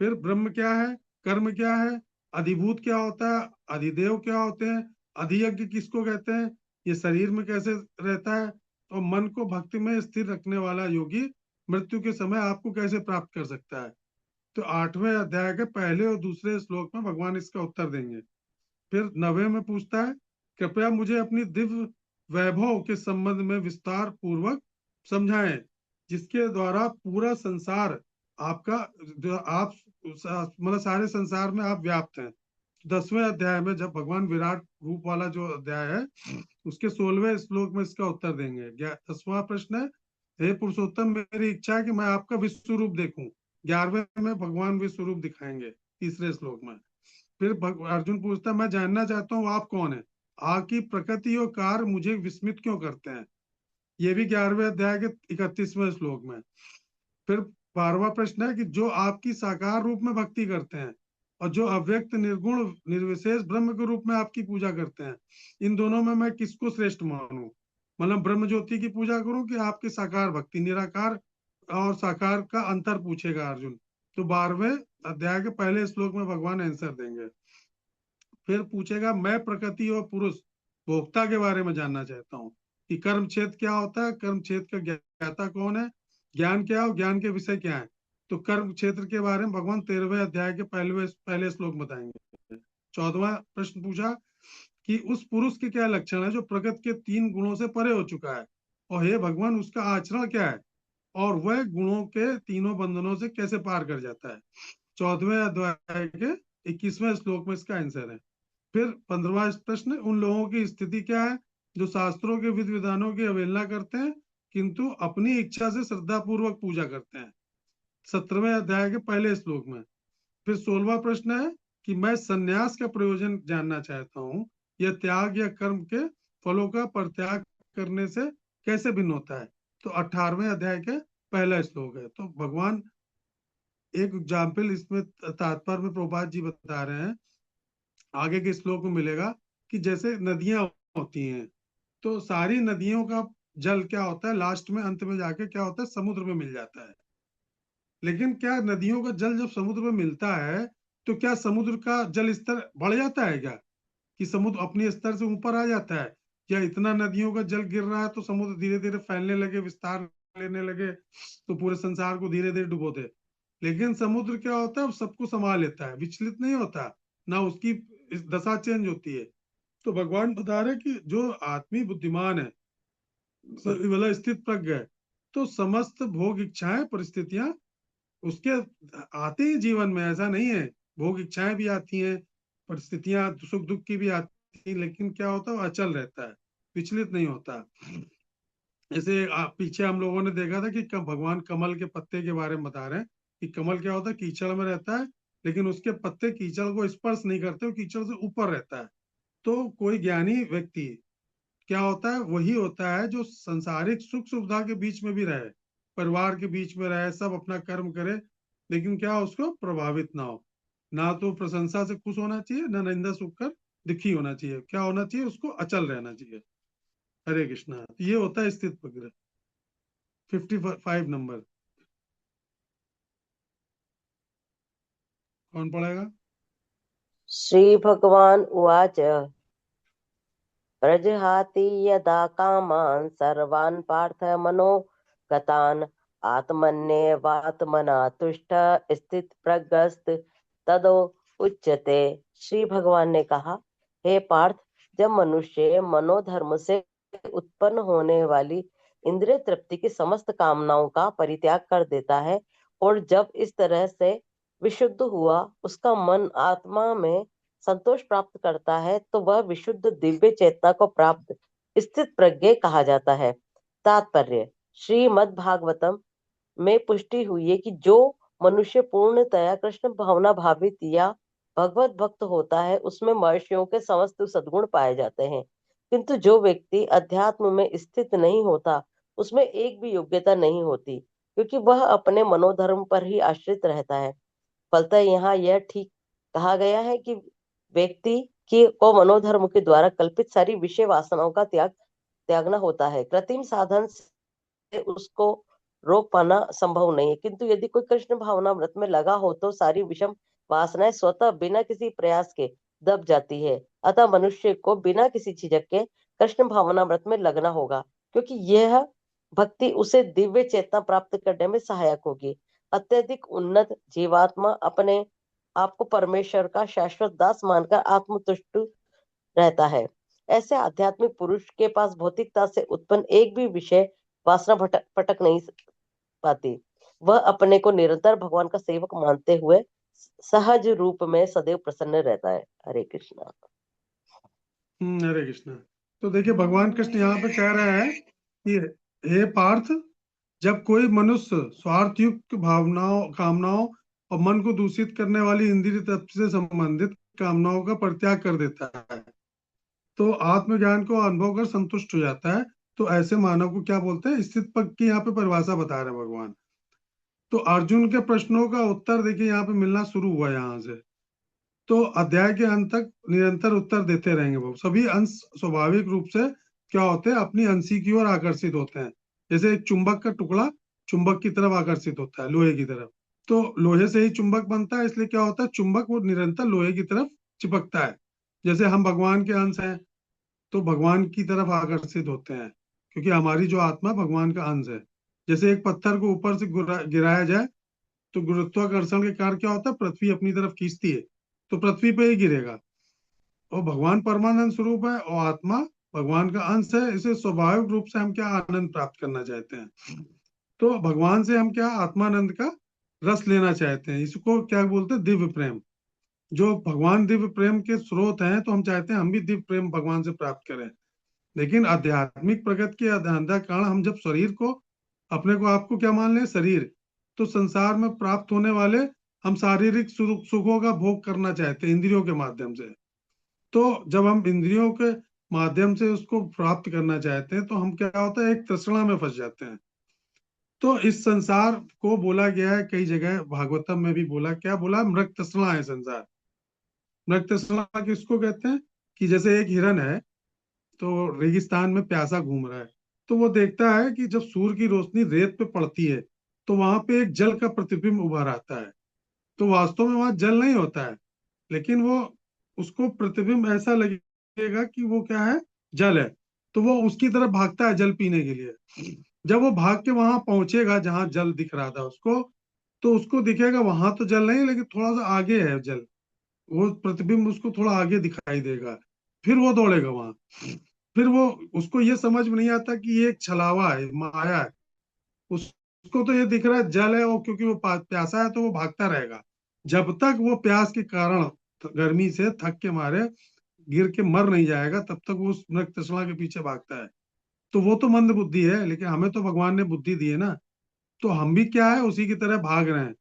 [SPEAKER 2] फिर ब्रह्म क्या है, कर्म क्या है, अधिभूत क्या होता है, अधिदेव क्या होते हैं, अधियज्ञ किसको कहते हैं, ये शरीर में कैसे रहता है, और मन को भक्ति में स्थिर रखने वाला योगी मृत्यु के समय आपको कैसे प्राप्त कर सकता है। तो 8वें अध्याय के पहले और दूसरे श्लोक में भगवान इसका उत्तर देंगे। फिर 9वें में पूछता है, कृपया मुझे अपनी दिव्य वैभव के संबंध में विस्तार पूर्वक समझाएं, जिसके द्वारा पूरा संसार आपका, आप मतलब सारे संसार में आप व्याप्त हैं। 10वें अध्याय में जब भगवान विराट रूप वाला जो अध्याय है, उसके 16वें श्लोक में इसका उत्तर देंगे। 10वां प्रश्न है, हे पुरुषोत्तम, मेरी इच्छा है कि मैं आपका विश्व रूप देखूं। 11वें में भगवान विश्व रूप दिखाएंगे, तीसरे श्लोक में। फिर अर्जुन पूछता है, मैं जानना चाहता हूँ आप कौन है, आपकी प्रकृति और कार्य मुझे विस्मित क्यों करते हैं। ये भी 11वें अध्याय के 31वें श्लोक में। फिर 12वां प्रश्न है कि जो आपकी साकार रूप में भक्ति करते हैं और जो अव्यक्त निर्गुण निर्विशेष ब्रह्म के रूप में आपकी पूजा करते हैं, इन दोनों में मैं किसको श्रेष्ठ मानूं। मतलब ब्रह्म ज्योति की पूजा करूं कि आपकी साकार भक्ति। निराकार और साकार का अंतर पूछेगा अर्जुन। तो 12वें अध्याय के पहले श्लोक में भगवान आंसर देंगे। फिर पूछेगा, मैं प्रकृति और पुरुष भोक्ता के बारे में जानना चाहता हूँ कि कर्म क्षेत्र क्या होता है, कर्म क्षेत्र का ज्ञाता कौन है, ज्ञान क्या है, ज्ञान के विषय क्या है। तो कर्म क्षेत्र के बारे में भगवान 13वें अध्याय के पहले श्लोक बताएंगे। 14वां प्रश्न पूछा कि उस पुरुष के क्या लक्षण है जो प्रकृति के 3 गुणों से परे हो चुका है, और हे भगवान उसका आचरण क्या है, और वह गुणों के तीनों बंधनों से कैसे पार कर जाता है। 14वें अध्याय के 21वें श्लोक में इसका आंसर है। फिर 15वां प्रश्न, उन लोगों की स्थिति क्या है जो शास्त्रों के विधि विधानों की अवहेलना करते हैं किंतु अपनी इच्छा से श्रद्धा पूर्वक पूजा करते हैं। 17वें अध्याय के पहले श्लोक में। फिर 16वां प्रश्न है कि मैं संन्यास का प्रयोजन जानना चाहता हूँ, यह त्याग या कर्म के फलों का परित्याग करने से कैसे भिन्न होता है। तो 18वें अध्याय के पहला श्लोक है। तो भगवान एक एग्जाम्पल इसमें तात्पर्य में प्रभुपाद जी बता रहे हैं, आगे के श्लोक में मिलेगा कि जैसे नदियां होती हैं, तो सारी नदियों का जल क्या होता है, लास्ट में अंत में जाके क्या होता है, समुद्र में मिल जाता है। लेकिन क्या नदियों का जल जब समुद्र में मिलता है तो क्या समुद्र का जल स्तर बढ़ जाता है क्या, कि समुद्र अपने स्तर से ऊपर आ जाता है, या इतना नदियों का जल गिर रहा है तो समुद्र धीरे धीरे फैलने लगे, विस्तार लेने लगे, तो पूरे संसार को धीरे धीरे डुबो दे। लेकिन समुद्र क्या होता है, सबको संभाल लेता है, विचलित नहीं होता, ना उसकी दशा चेंज होती है। तो भगवान बता रहे कि जो आत्मी बुद्धिमान है, वाला स्थित प्रज्ञ है, तो समस्त भोग इच्छाएं परिस्थितियां उसके आते ही जीवन में, ऐसा नहीं है, भोग इच्छाएं भी आती हैं, परिस्थितियां सुख दुख की भी आती हैं, लेकिन क्या होता है, वो अचल रहता है, विचलित नहीं होता। जैसे पीछे हम लोगों ने देखा था कि भगवान कमल के पत्ते के बारे में बता रहे हैं कि कमल क्या होता है, कीचड़ में रहता है, लेकिन उसके पत्ते कीचड़ को स्पर्श नहीं करते, वो कीचड़ से ऊपर रहता है। तो कोई ज्ञानी व्यक्ति क्या होता है, वही होता है जो संसारिक सुख सुविधा के बीच में भी रहे, परिवार के बीच में रहे, सब अपना कर्म करे, लेकिन क्या उसको प्रभावित ना हो, ना तो प्रशंसा से खुश होना चाहिए, ना निंदा सुख कर दुखी होना चाहिए, क्या होना चाहिए, उसको अचल रहना चाहिए। हरे कृष्णा। ये होता है स्थित प्रज्ञ। 55 नंबर कौन पढ़ेगा।
[SPEAKER 3] श्री भगवान उवाच प्रजहाति यदा कामान् सर्वान् पार्थ मनोगतान् आत्मन्येवात्मना तुष्ट स्थित प्रज्ञस्त तदो उच्यते। श्री भगवान ने कहा, हे पार्थ, जब मनुष्य मनोधर्म से उत्पन्न होने वाली इंद्रिय तृप्ति की समस्त कामनाओं का परित्याग कर देता है और जब इस तरह से विशुद्ध हुआ उसका मन आत्मा में संतोष प्राप्त करता है तो वह विशुद्ध दिव्य चेतना को प्राप्त स्थित प्रज्ञ कहा जाता है। तात्पर्य, श्रीमद् भागवतम में पुष्टि हुई है कि जो मनुष्य पूर्णतया कृष्ण भावना भावित या भगवत भक्त होता है उसमें महर्षियों के समस्त सद्गुण पाए जाते हैं, किंतु जो व्यक्ति अध्यात्म में स्थित नहीं होता उसमें एक भी योग्यता नहीं होती, क्योंकि वह अपने मनोधर्म पर ही आश्रित रहता है। फलतः यहाँ यह ठीक कहा गया है कि व्यक्ति को मनोधर्म के द्वारा कल्पित सारी विषय वासनाओं का त्यागना होता है। कृत्रिम साधन से उसको रोक पाना संभव नहीं है, किंतु यदि कोई कृष्ण भावना व्रत में लगा हो तो सारी विषम वासनाएं स्वतः बिना किसी प्रयास के दब जाती है। अतः मनुष्य को बिना किसी झिझक के कृष्ण भावना व्रत में लगना होगा, क्योंकि यह भक्ति उसे दिव्य चेतना प्राप्त करने में सहायक होगी।
[SPEAKER 6] अत्यधिक उन्नत जीवात्मा अपने आप को परमेश्वर का शाश्वत दास मानकर आत्मतुष्ट रहता है। ऐसे आध्यात्मिक पुरुष के पास भौतिकता से उत्पन्न एक भी विषय वासना भटक नहीं पाती। वह अपने को निरंतर भगवान का सेवक मानते हुए सहज रूप में सदैव प्रसन्न रहता है। हरे कृष्णा।
[SPEAKER 2] हरे कृष्णा। तो देखिए भगवान कृष्ण यहाँ पे कह रहे हैं कि हे पार्थ, जब कोई मनुष्य स्वार्थयुक्त भावनाओं, कामनाओं और मन को दूषित करने वाली इंद्रिय तत्व से संबंधित कामनाओं का परित्याग कर देता है तो आत्मज्ञान को अनुभव कर संतुष्ट हो जाता है, तो ऐसे मानव को क्या बोलते हैं? स्थित पग की यहाँ पे परिभाषा बता रहे हैं भगवान। तो अर्जुन के प्रश्नों का उत्तर देखिए यहाँ पे मिलना शुरू हुआ यहाँ से। तो अध्याय के अंत तक निरंतर उत्तर देते रहेंगे वो। सभी अंश स्वाभाविक रूप से क्या होते हैं? अपनी अंशी की ओर आकर्षित होते हैं। जैसे एक चुंबक का टुकड़ा चुंबक की तरफ आकर्षित होता है, लोहे की तरफ। तो लोहे से ही चुंबक बनता है, इसलिए क्या होता है? चुंबक वो निरंतर लोहे की तरफ चिपकता है। जैसे हम भगवान के अंश हैं तो भगवान की तरफ आकर्षित होते हैं, क्योंकि हमारी जो आत्मा भगवान का अंश है। जैसे एक पत्थर को ऊपर से गिराया जाए तो गुरुत्वाकर्षण के कारण क्या होता है? पृथ्वी अपनी तरफ खींचती है, तो पृथ्वी पे ही गिरेगा। और भगवान परमानंद स्वरूप है और आत्मा भगवान का अंश है, इसे स्वाभाविक रूप से हम क्या आनंद प्राप्त करना चाहते हैं। तो भगवान से हम क्या आत्मानंद का रस लेना चाहते हैं। इसको क्या बोलते हैं? दिव्य प्रेम। जो भगवान दिव्य प्रेम के स्रोत हैं, तो हम चाहते हैं हम भी दिव्य प्रेम भगवान से प्राप्त करें। लेकिन आध्यात्मिक प्रगति के अंधा कारण हम जब शरीर को, अपने को आपको क्या मान लें? शरीर। तो संसार में प्राप्त होने वाले हम शारीरिक सुखों का भोग करना चाहते हैं इंद्रियों के माध्यम से। तो जब हम इंद्रियों के माध्यम से उसको प्राप्त करना चाहते हैं तो हम क्या होता है? एक तृष्णा में फंस जाते हैं। तो इस संसार को बोला गया है कई जगह, भागवतम में भी बोला, क्या बोला? मृग तृष्णा है संसार। मृग तृष्णा किसको कहते हैं? कि जैसे एक हिरन है तो रेगिस्तान में प्यासा घूम रहा है, तो वो देखता है कि जब सूर्य की रोशनी रेत पे पड़ती है तो वहां पे एक जल का प्रतिबिंब उभर आता है। तो वास्तव में वहां जल नहीं होता है, लेकिन वो, उसको प्रतिबिंब ऐसा लगेगा कि वो क्या है? जल है। तो वो उसकी तरफ भागता है जल पीने के लिए। जब वो भाग के वहां पहुंचेगा जहां जल दिख रहा था उसको, तो उसको दिखेगा वहां तो जल नहीं, लेकिन थोड़ा सा आगे है जल। वो प्रतिबिंब उसको थोड़ा आगे दिखाई देगा। फिर वो दौड़ेगा वहां। फिर वो, उसको ये समझ में नहीं आता कि ये एक छलावा है, माया है। उसको तो ये दिख रहा है जल है, और क्योंकि वो प्यासा है तो वो भागता रहेगा जब तक वो प्यास के कारण गर्मी से थक के मारे गिर के मर नहीं जाएगा, तब तक वो उस मृग तृष्णा के पीछे भागता है। तो वो तो मंद बुद्धि है, लेकिन हमें तो भगवान ने बुद्धि दी है ना। तो हम भी क्या है? उसी की तरह भाग रहे हैं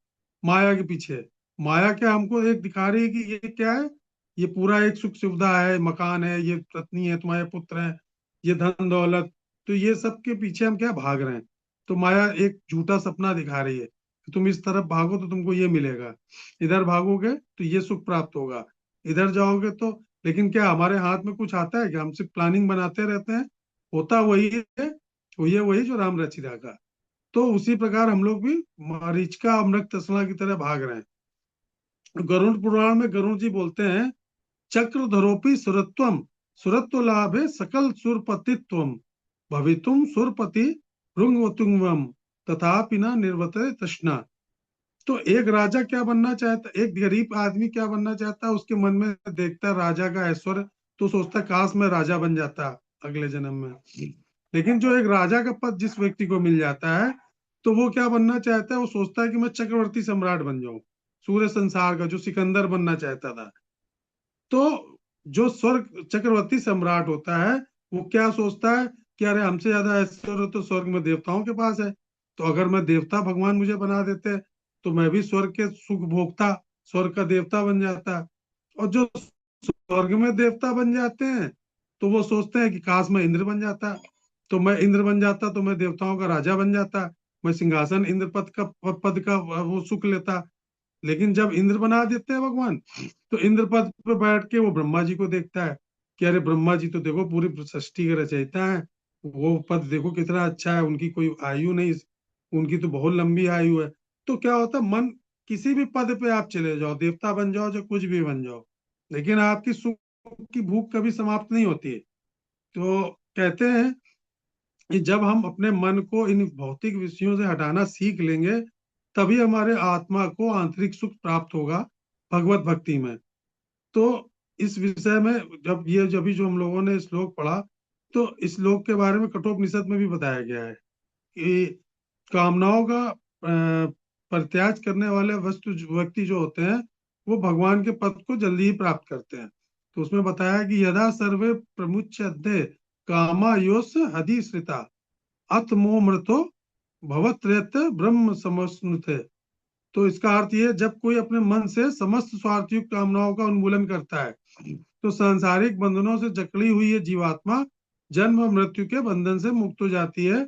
[SPEAKER 2] माया के पीछे। माया क्या हमको एक दिखा रही है कि ये क्या है? ये पूरा एक सुख सुविधा है, मकान है, ये पत्नी है, तुम्हारे पुत्र है, ये धन दौलत। तो ये सब के पीछे हम क्या भाग रहे हैं? तो माया एक झूठा सपना दिखा रही है कि तुम इस तरफ भागो तो तुमको ये मिलेगा, इधर भागोगे तो ये सुख प्राप्त होगा, इधर जाओगे तो। लेकिन क्या हमारे हाथ में कुछ आता है? कि हम सिर्फ प्लानिंग बनाते रहते हैं। होता वही है, वही वही जो राम रचि राखा। तो उसी प्रकार हम लोग भी मरीचिका अमृत तृष्णा की तरह भाग रहे हैं। गरुड़ पुराण में गरुड़ जी बोलते हैं, चक्रधरोपि सुरत्वम सुरत्व लाभे सकल सुरपतित्वम भवितुम सुरपति रुंगवतुंगम तथापि न निर्वते तृष्णा। तो एक राजा क्या बनना चाहता, एक गरीब आदमी क्या बनना चाहता है? उसके मन में देखता राजा का ऐश्वर्य, तो सोचता काश मैं राजा बन जाता अगले जन्म में। लेकिन जो एक राजा का पद जिस व्यक्ति को मिल जाता है, तो वो क्या बनना चाहता है? वो सोचता है कि मैं चक्रवर्ती सम्राट बन जाऊं, सूर्य संसार का, जो सिकंदर बनना चाहता था। तो जो स्वर्ग चक्रवर्ती सम्राट होता है, वो क्या सोचता है कि अरे हमसे ज्यादा ऐश्वर्य तो स्वर्ग में देवताओं के पास है। तो अगर मैं देवता, भगवान मुझे बना देते तो मैं भी स्वर्ग के सुख भोगता, स्वर्ग का देवता बन जाता। और जो स्वर्ग में देवता बन जाते हैं, तो वो सोचते हैं कि काश मैं इंद्र बन जाता। तो मैं इंद्र बन जाता तो मैं देवताओं का राजा बन जाता, मैं सिंहासन इंद्र पद का वो सुख लेता। लेकिन जब इंद्र बना देते हैं भगवान, तो इंद्र पद पे बैठ के वो ब्रह्मा जी को देखता है कि अरे ब्रह्मा जी तो देखो पूरी सृष्टि के रचयिता है, वो पद देखो कितना अच्छा है, उनकी कोई आयु नहीं, उनकी तो बहुत लंबी आयु है। तो क्या होता है? मन, किसी भी पद पे आप चले जाओ, देवता बन जाओ, जो कुछ भी बन जाओ, लेकिन आपकी सुख की भूख कभी समाप्त नहीं होती है। तो कहते हैं कि जब हम अपने मन को इन भौतिक विषयों से हटाना सीख लेंगे, तभी हमारे आत्मा को आंतरिक सुख प्राप्त होगा भगवत भक्ति में। तो इस विषय में जब भी जो हम लोगों ने श्लोक पढ़ा, तो इस श्लोक के बारे में कठोपनिषद में भी बताया गया है कि कामनाओं का परित्याग करने वाले व्यक्ति जो होते हैं, वो भगवान के पद को जल्दी ही प्राप्त करते हैं। तो उसमें बताया कि यदा सर्वे प्रमुच्यते कामा योस हदिश्रिता अथ मोमृतो भवत्रेत ब्रह्म समश्नुते। तो इसका अर्थ ये, जब कोई अपने मन से समस्त स्वार्थयुक्त कामनाओं का उन्मूलन करता है, तो सांसारिक बंधनों से जकड़ी हुई ये जीवात्मा जन्म और मृत्यु के बंधन से मुक्त हो जाती है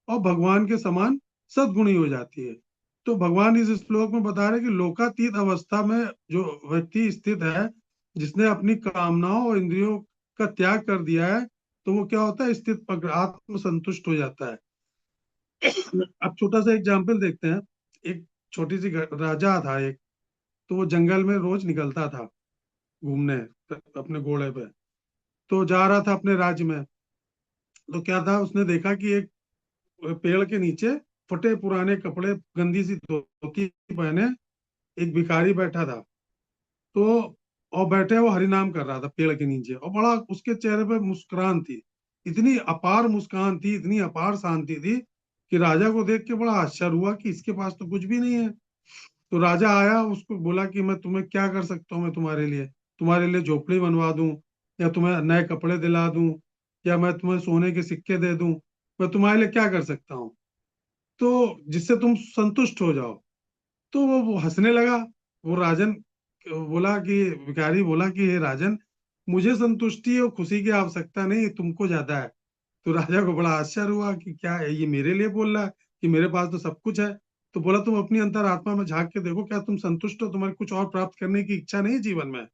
[SPEAKER 2] और भगवान के समान सद्गुणी हो जाती है। तो भगवान इस श्लोक में बता रहे कि लोकातीत अवस्था में जो व्यक्ति स्थित है, जिसने अपनी कामनाओं और इंद्रियों का त्याग कर दिया है, तो वो क्या होता है, स्थित आत्म संतुष्ट हो जाता है। अब छोटा सा एग्जाम्पल देखते हैं। एक छोटी सी राजा था एक, तो वो जंगल में रोज निकलता था घूमने अपने घोड़े पे। तो जा रहा था अपने राज्य में, तो क्या था, उसने देखा कि एक पेड़ के नीचे फटे पुराने कपड़े, गंदी सी धोती पहने एक भिखारी बैठा था। तो और बैठे वो हरिनाम कर रहा था पेड़ के नीचे, और बड़ा उसके चेहरे पे मुस्कुरान थी, इतनी अपार मुस्कान थी, इतनी अपार शांति थी कि राजा को देख के बड़ा आश्चर्य हुआ कि इसके पास तो कुछ भी नहीं है। तो राजा आया, उसको बोला कि मैं तुम्हें क्या कर सकता हूँ, मैं तुम्हारे लिए झोपड़ी बनवा दूं, या तुम्हें नए कपड़े दिला दूं, या मैं तुम्हें सोने के सिक्के दे दूं, मैं तुम्हारे लिए क्या कर सकता हूँ, तो जिससे तुम संतुष्ट हो जाओ। तो वो हंसने लगा। वो राजन बोला कि भिखारी बोला कि हे राजन, मुझे संतुष्टि और खुशी की आवश्यकता नहीं, ये तुमको ज्यादा है। तो राजा को बड़ा आश्चर्य हुआ कि क्या है, ये मेरे लिए बोल रहा है कि मेरे पास तो सब कुछ है। तो बोला, तुम अपनी अंतरात्मा में झांक के देखो, क्या तुम संतुष्ट हो, तुम्हारी कुछ और प्राप्त करने की इच्छा नहीं जीवन में?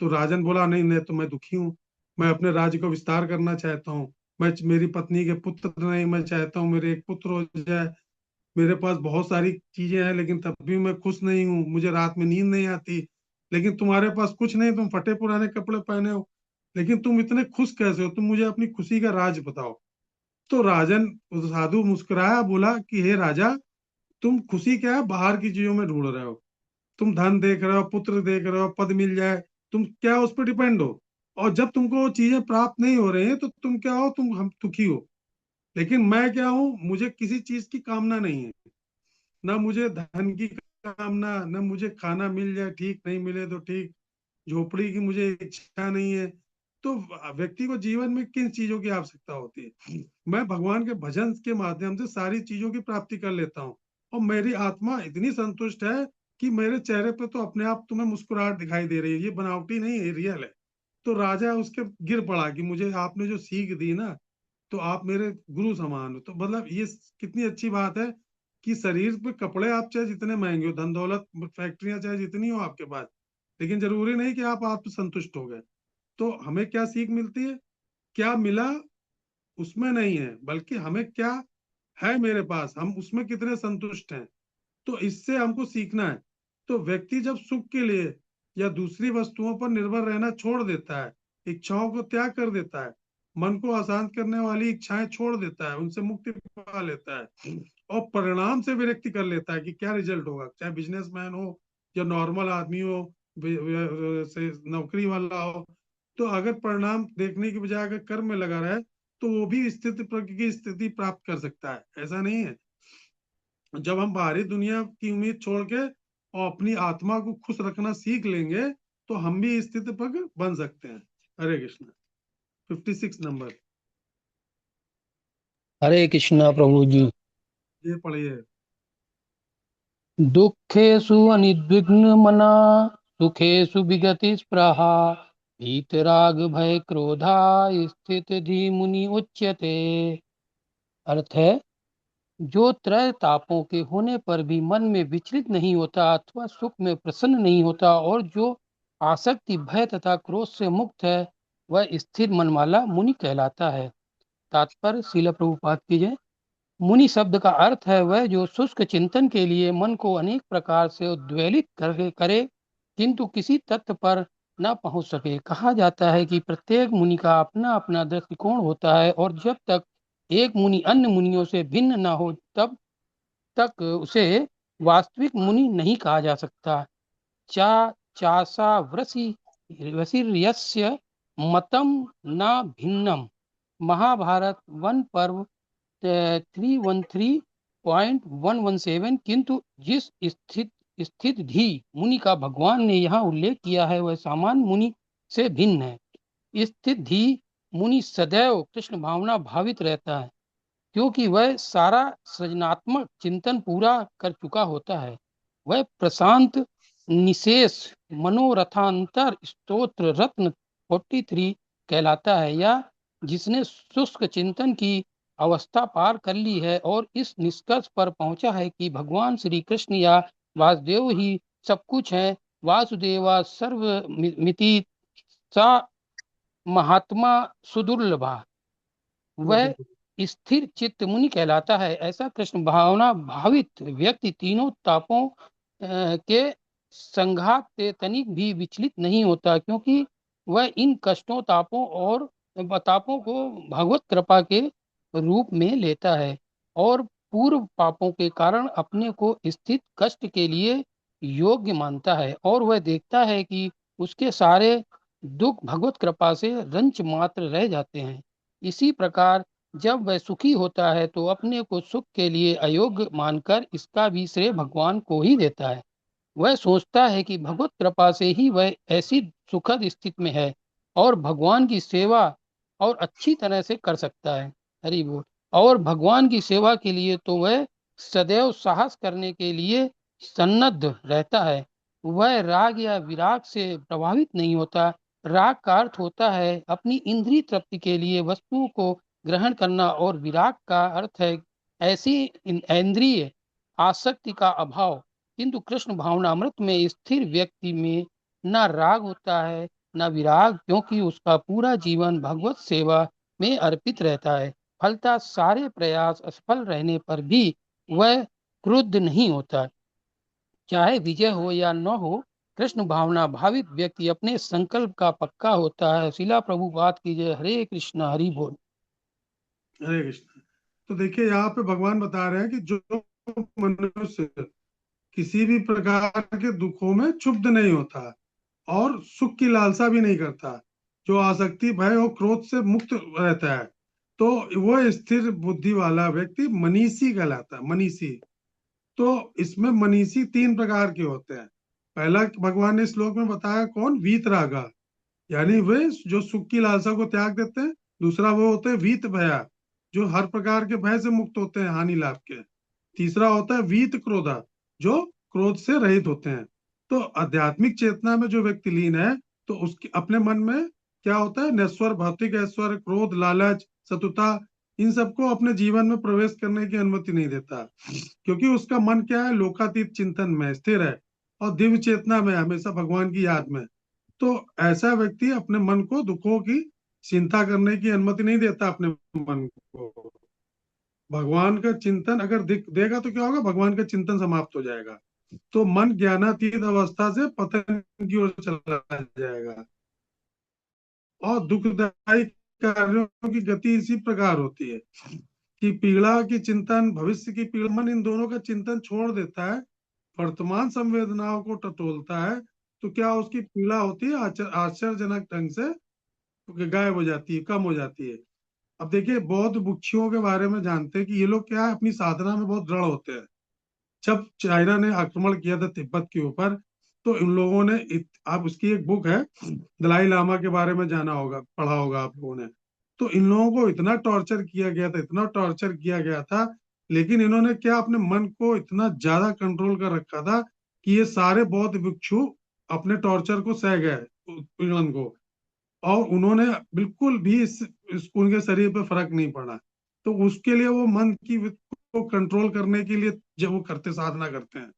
[SPEAKER 2] तो राजन बोला, नहीं नहीं, तो मैं दुखी हूँ, मैं अपने राज्य को विस्तार करना चाहता हूँ, मैं मेरी पत्नी के पुत्र नहीं, मैं चाहता हूँ मेरे एक पुत्र हो जाए, मेरे पास बहुत सारी चीजें हैं, लेकिन तब भी मैं खुश नहीं हूँ, मुझे रात में नींद नहीं आती। लेकिन तुम्हारे पास कुछ नहीं, तुम फटे पुराने कपड़े पहने हो, लेकिन तुम इतने खुश कैसे हो, तुम मुझे अपनी खुशी का राज बताओ। तो राजन, उस साधु मुस्कुराया, बोला कि हे राजा, तुम खुशी क्या है बाहर की चीजों में ढूंढ रहे हो, तुम धन देख रहे हो, पुत्र देख रहे हो, पद मिल जाए, तुम क्या उस पर डिपेंड हो, और जब तुमको वो चीजें प्राप्त नहीं हो रही हैं, तो तुम क्या हो, तुम हम दुखी हो। लेकिन मैं क्या हूं, मुझे किसी चीज की कामना नहीं है, ना मुझे धन की कामना, ना मुझे खाना मिल जाए ठीक, नहीं मिले तो ठीक, झोपड़ी की मुझे इच्छा नहीं है। तो व्यक्ति को जीवन में किन चीजों की आवश्यकता होती है? मैं भगवान के भजन के माध्यम से सारी चीजों की प्राप्ति कर लेता हूँ, और मेरी आत्मा इतनी संतुष्ट है कि मेरे चेहरे पे तो अपने आप तुम्हें मुस्कुराहट दिखाई दे रही है, ये बनावटी नहीं है, रियल है। तो राजा उसके गिर पड़ा कि मुझे आपने जो सीख दी ना, तो आप मेरे गुरु समान हो। तो मतलब ये कितनी अच्छी बात है कि शरीर पे कपड़े आप चाहे जितने महंगे हो, धन दौलत फैक्ट्रियां चाहे जितनी हो आपके पास, लेकिन जरूरी नहीं कि आप संतुष्ट हो गए। तो हमें क्या सीख मिलती है, क्या मिला उसमें नहीं है, बल्कि हमें क्या है मेरे पास, हम उसमें कितने संतुष्ट हैं। तो इससे हमको सीखना है। तो व्यक्ति जब सुख के लिए या दूसरी वस्तुओं पर निर्भर रहना छोड़ देता है, इच्छाओं को त्याग कर देता है, मन को अशांत करने वाली इच्छाएं छोड़ देता है, उनसे मुक्ति पा लेता है, और परिणाम से विरक्ति कर लेता है कि क्या रिजल्ट होगा, चाहे बिजनेसमैन हो या नॉर्मल आदमी हो, से नौकरी वाला हो। तो अगर परिणाम देखने की बजाय अगर कर्म में लगा रहे, तो वो भी स्थिति प्रज्ञ की स्थिति प्राप्त कर सकता है। ऐसा नहीं है, जब हम बाहरी दुनिया की उम्मीद छोड़ के और अपनी आत्मा को खुश रखना सीख लेंगे, तो हम भी स्थिति पर बन सकते हैं। हरे कृष्ण। 56 नंबर।
[SPEAKER 7] हरे कृष्णा प्रभु जी।
[SPEAKER 2] ये पढ़िए।
[SPEAKER 7] दुखेषु अनिद्विग्न मना, सुखेषु विगति स्पृहा, वीतराग भय क्रोधा, स्थित मुनि उच्यते। अर्थ है, जो त्रय तापों के होने पर भी मन में विचलित नहीं होता अथवा सुख में प्रसन्न नहीं होता, और जो आसक्ति भय तथा क्रोध से मुक्त है, वह स्थिर मन वाला मुनि कहलाता है। तात्पर्य श्रील प्रभुपाद की जय। मुनि शब्द का अर्थ है वह जो शुष्क चिंतन के लिए मन को अनेक प्रकार से उद्वेलित करे किंतु किसी तत्व पर न पहुंच सके। कहा जाता है कि प्रत्येक मुनि का अपना अपना दृष्टिकोण होता है, और जब तक एक मुनि अन्य मुनियों से भिन्न न हो, तब तक उसे वास्तविक मुनि नहीं कहा जा सकता। चासा वशिर्यस्य मतम न भिन्नम। महाभारत 1 पर्व 313.117। किंतु जिस स्थित धी मुनि का भगवान ने यहाँ उल्लेख किया है वह सामान्य मुनि से भिन्न है। स्थित धी मुनि सदैव कृष्ण भावना भावित रहता है, क्योंकि वह सारा सृजनात्मक चिंतन पूरा कर चुका होता है। वह प्रशांत निशेष मनोरथांतर स्तोत्र रत्न 43 कहलाता है, या जिसने शुष्क चिंतन की अवस्था पार कर ली है और इस निष्कर्ष पर पहुंचा है कि भगवान श्री कृष्ण या वासुदेव ही सब कुछ है। वासुदेवा सर्वमिति सा महात्मा सुदुर्लभा, वह स्थिर चित्त मुनि कहलाता है। ऐसा कृष्ण भावना भावित व्यक्ति तीनों तापों के संघात से तनिक भी विचलित नहीं होता, क्योंकि वह इन कष्टों तापों और तापों को भगवत कृपा के रूप में लेता है और पूर्व पापों के कारण अपने को स्थित कष्ट के लिए योग्य मानता है, और वह देखता है कि उसके सारे दुख भगवत कृपा से रंच मात्र रह जाते हैं। इसी प्रकार जब वह सुखी होता है तो अपने को सुख के लिए अयोग्य मानकर इसका भी श्रेय भगवान को ही देता है। वह सोचता है कि भगवत कृपा से ही वह ऐसी सुखद स्थिति में है और भगवान की सेवा और अच्छी तरह से कर सकता है। हरि बोल। और भगवान की सेवा के लिए तो वह सदैव साहस करने के लिए सन्नद्ध रहता है। वह राग या विराग से प्रभावित नहीं होता। राग का अर्थ होता है अपनी इंद्रिय तृप्ति के लिए वस्तुओं को ग्रहण करना, और विराग का अर्थ है ऐसी इंद्रिय आसक्ति का अभाव। किंतु कृष्ण भावनामृत में स्थिर व्यक्ति में न राग होता है न विराग, क्योंकि उसका पूरा जीवन भगवत सेवा में अर्पित रहता है। फलता सारे प्रयास असफल रहने पर भी वह क्रुद्ध नहीं होता, चाहे विजय हो या न हो। कृष्ण भावना भावित व्यक्ति अपने संकल्प का पक्का होता है। शिला प्रभुपाद की जय। हरे कृष्ण। हरि बोल।
[SPEAKER 2] हरे कृष्ण। तो देखिए यहाँ पे भगवान बता रहे हैं कि जो मनुष्य किसी भी प्रकार के दुखों में क्षुब्ध नहीं होता और सुख की लालसा भी नहीं करता, जो आसक्ति भय और क्रोध से मुक्त रहता है, तो वो स्थिर बुद्धि वाला व्यक्ति मनीषी कहलाता है। मनीषी, तो इसमें मनीषी 3 प्रकार के होते हैं। पहला भगवान ने श्लोक में बताया कौन? वीतरागा, यानी वे जो सुख की लालसा को त्याग देते हैं। दूसरा वो होते हैं वीत भया, जो हर प्रकार के भय से मुक्त होते हैं हानि लाभ के। तीसरा होता है वीत क्रोधा, जो क्रोध से रहित होते हैं। तो आध्यात्मिक चेतना में जो व्यक्ति लीन है, तो उसके अपने मन में क्या होता है? नश्वर, भौतिक ऐश्वर्य, क्रोध, लालच, शत्रुता, इन सबको अपने जीवन में प्रवेश करने की अनुमति नहीं देता, क्योंकि उसका मन क्या है? लोकातीत चिंतन में स्थिर है और दिव्य चेतना में, हमेशा भगवान की याद में। तो ऐसा व्यक्ति अपने मन को दुखों की चिंता करने की अनुमति नहीं देता। अपने मन को भगवान का चिंतन अगर देगा तो क्या होगा? भगवान का चिंतन समाप्त हो जाएगा, तो मन ज्ञानातीत अवस्था से पतन की ओर चला जाएगा। और दुखदायी कार्यों की गति इसी प्रकार होती है कि पीड़ा की चिंतन, भविष्य की पीड़ा, मन इन दोनों का चिंतन छोड़ देता है, वर्तमान संवेदनाओं को टटोलता है, तो क्या उसकी पीड़ा होती है आश्चर्यजनक ढंग से गायब हो जाती है, कम हो जाती है। अब देखिए बौद्ध भिक्षुओं के बारे में जानते हैं कि ये लोग क्या है? अपनी साधना में बहुत दृढ़ होते हैं। जब चाइना ने आक्रमण किया था तिब्बत के ऊपर, तो इन लोगों ने आप उसकी एक बुक है दलाई लामा के बारे में जाना होगा, पढ़ा होगा आप लोगों ने। तो इन लोगों को इतना टॉर्चर किया गया था, इतना टॉर्चर किया गया था, लेकिन इन्होंने क्या अपने मन को इतना ज्यादा कंट्रोल कर रखा था कि ये सारे बौद्ध भिक्षु अपने टॉर्चर को सह गए, पीड़न को, और उन्होंने बिल्कुल भी उनके शरीर पे फर्क नहीं पड़ा। तो उसके लिए वो मन की को कंट्रोल करने के लिए जब वो करते, साधना करते हैं।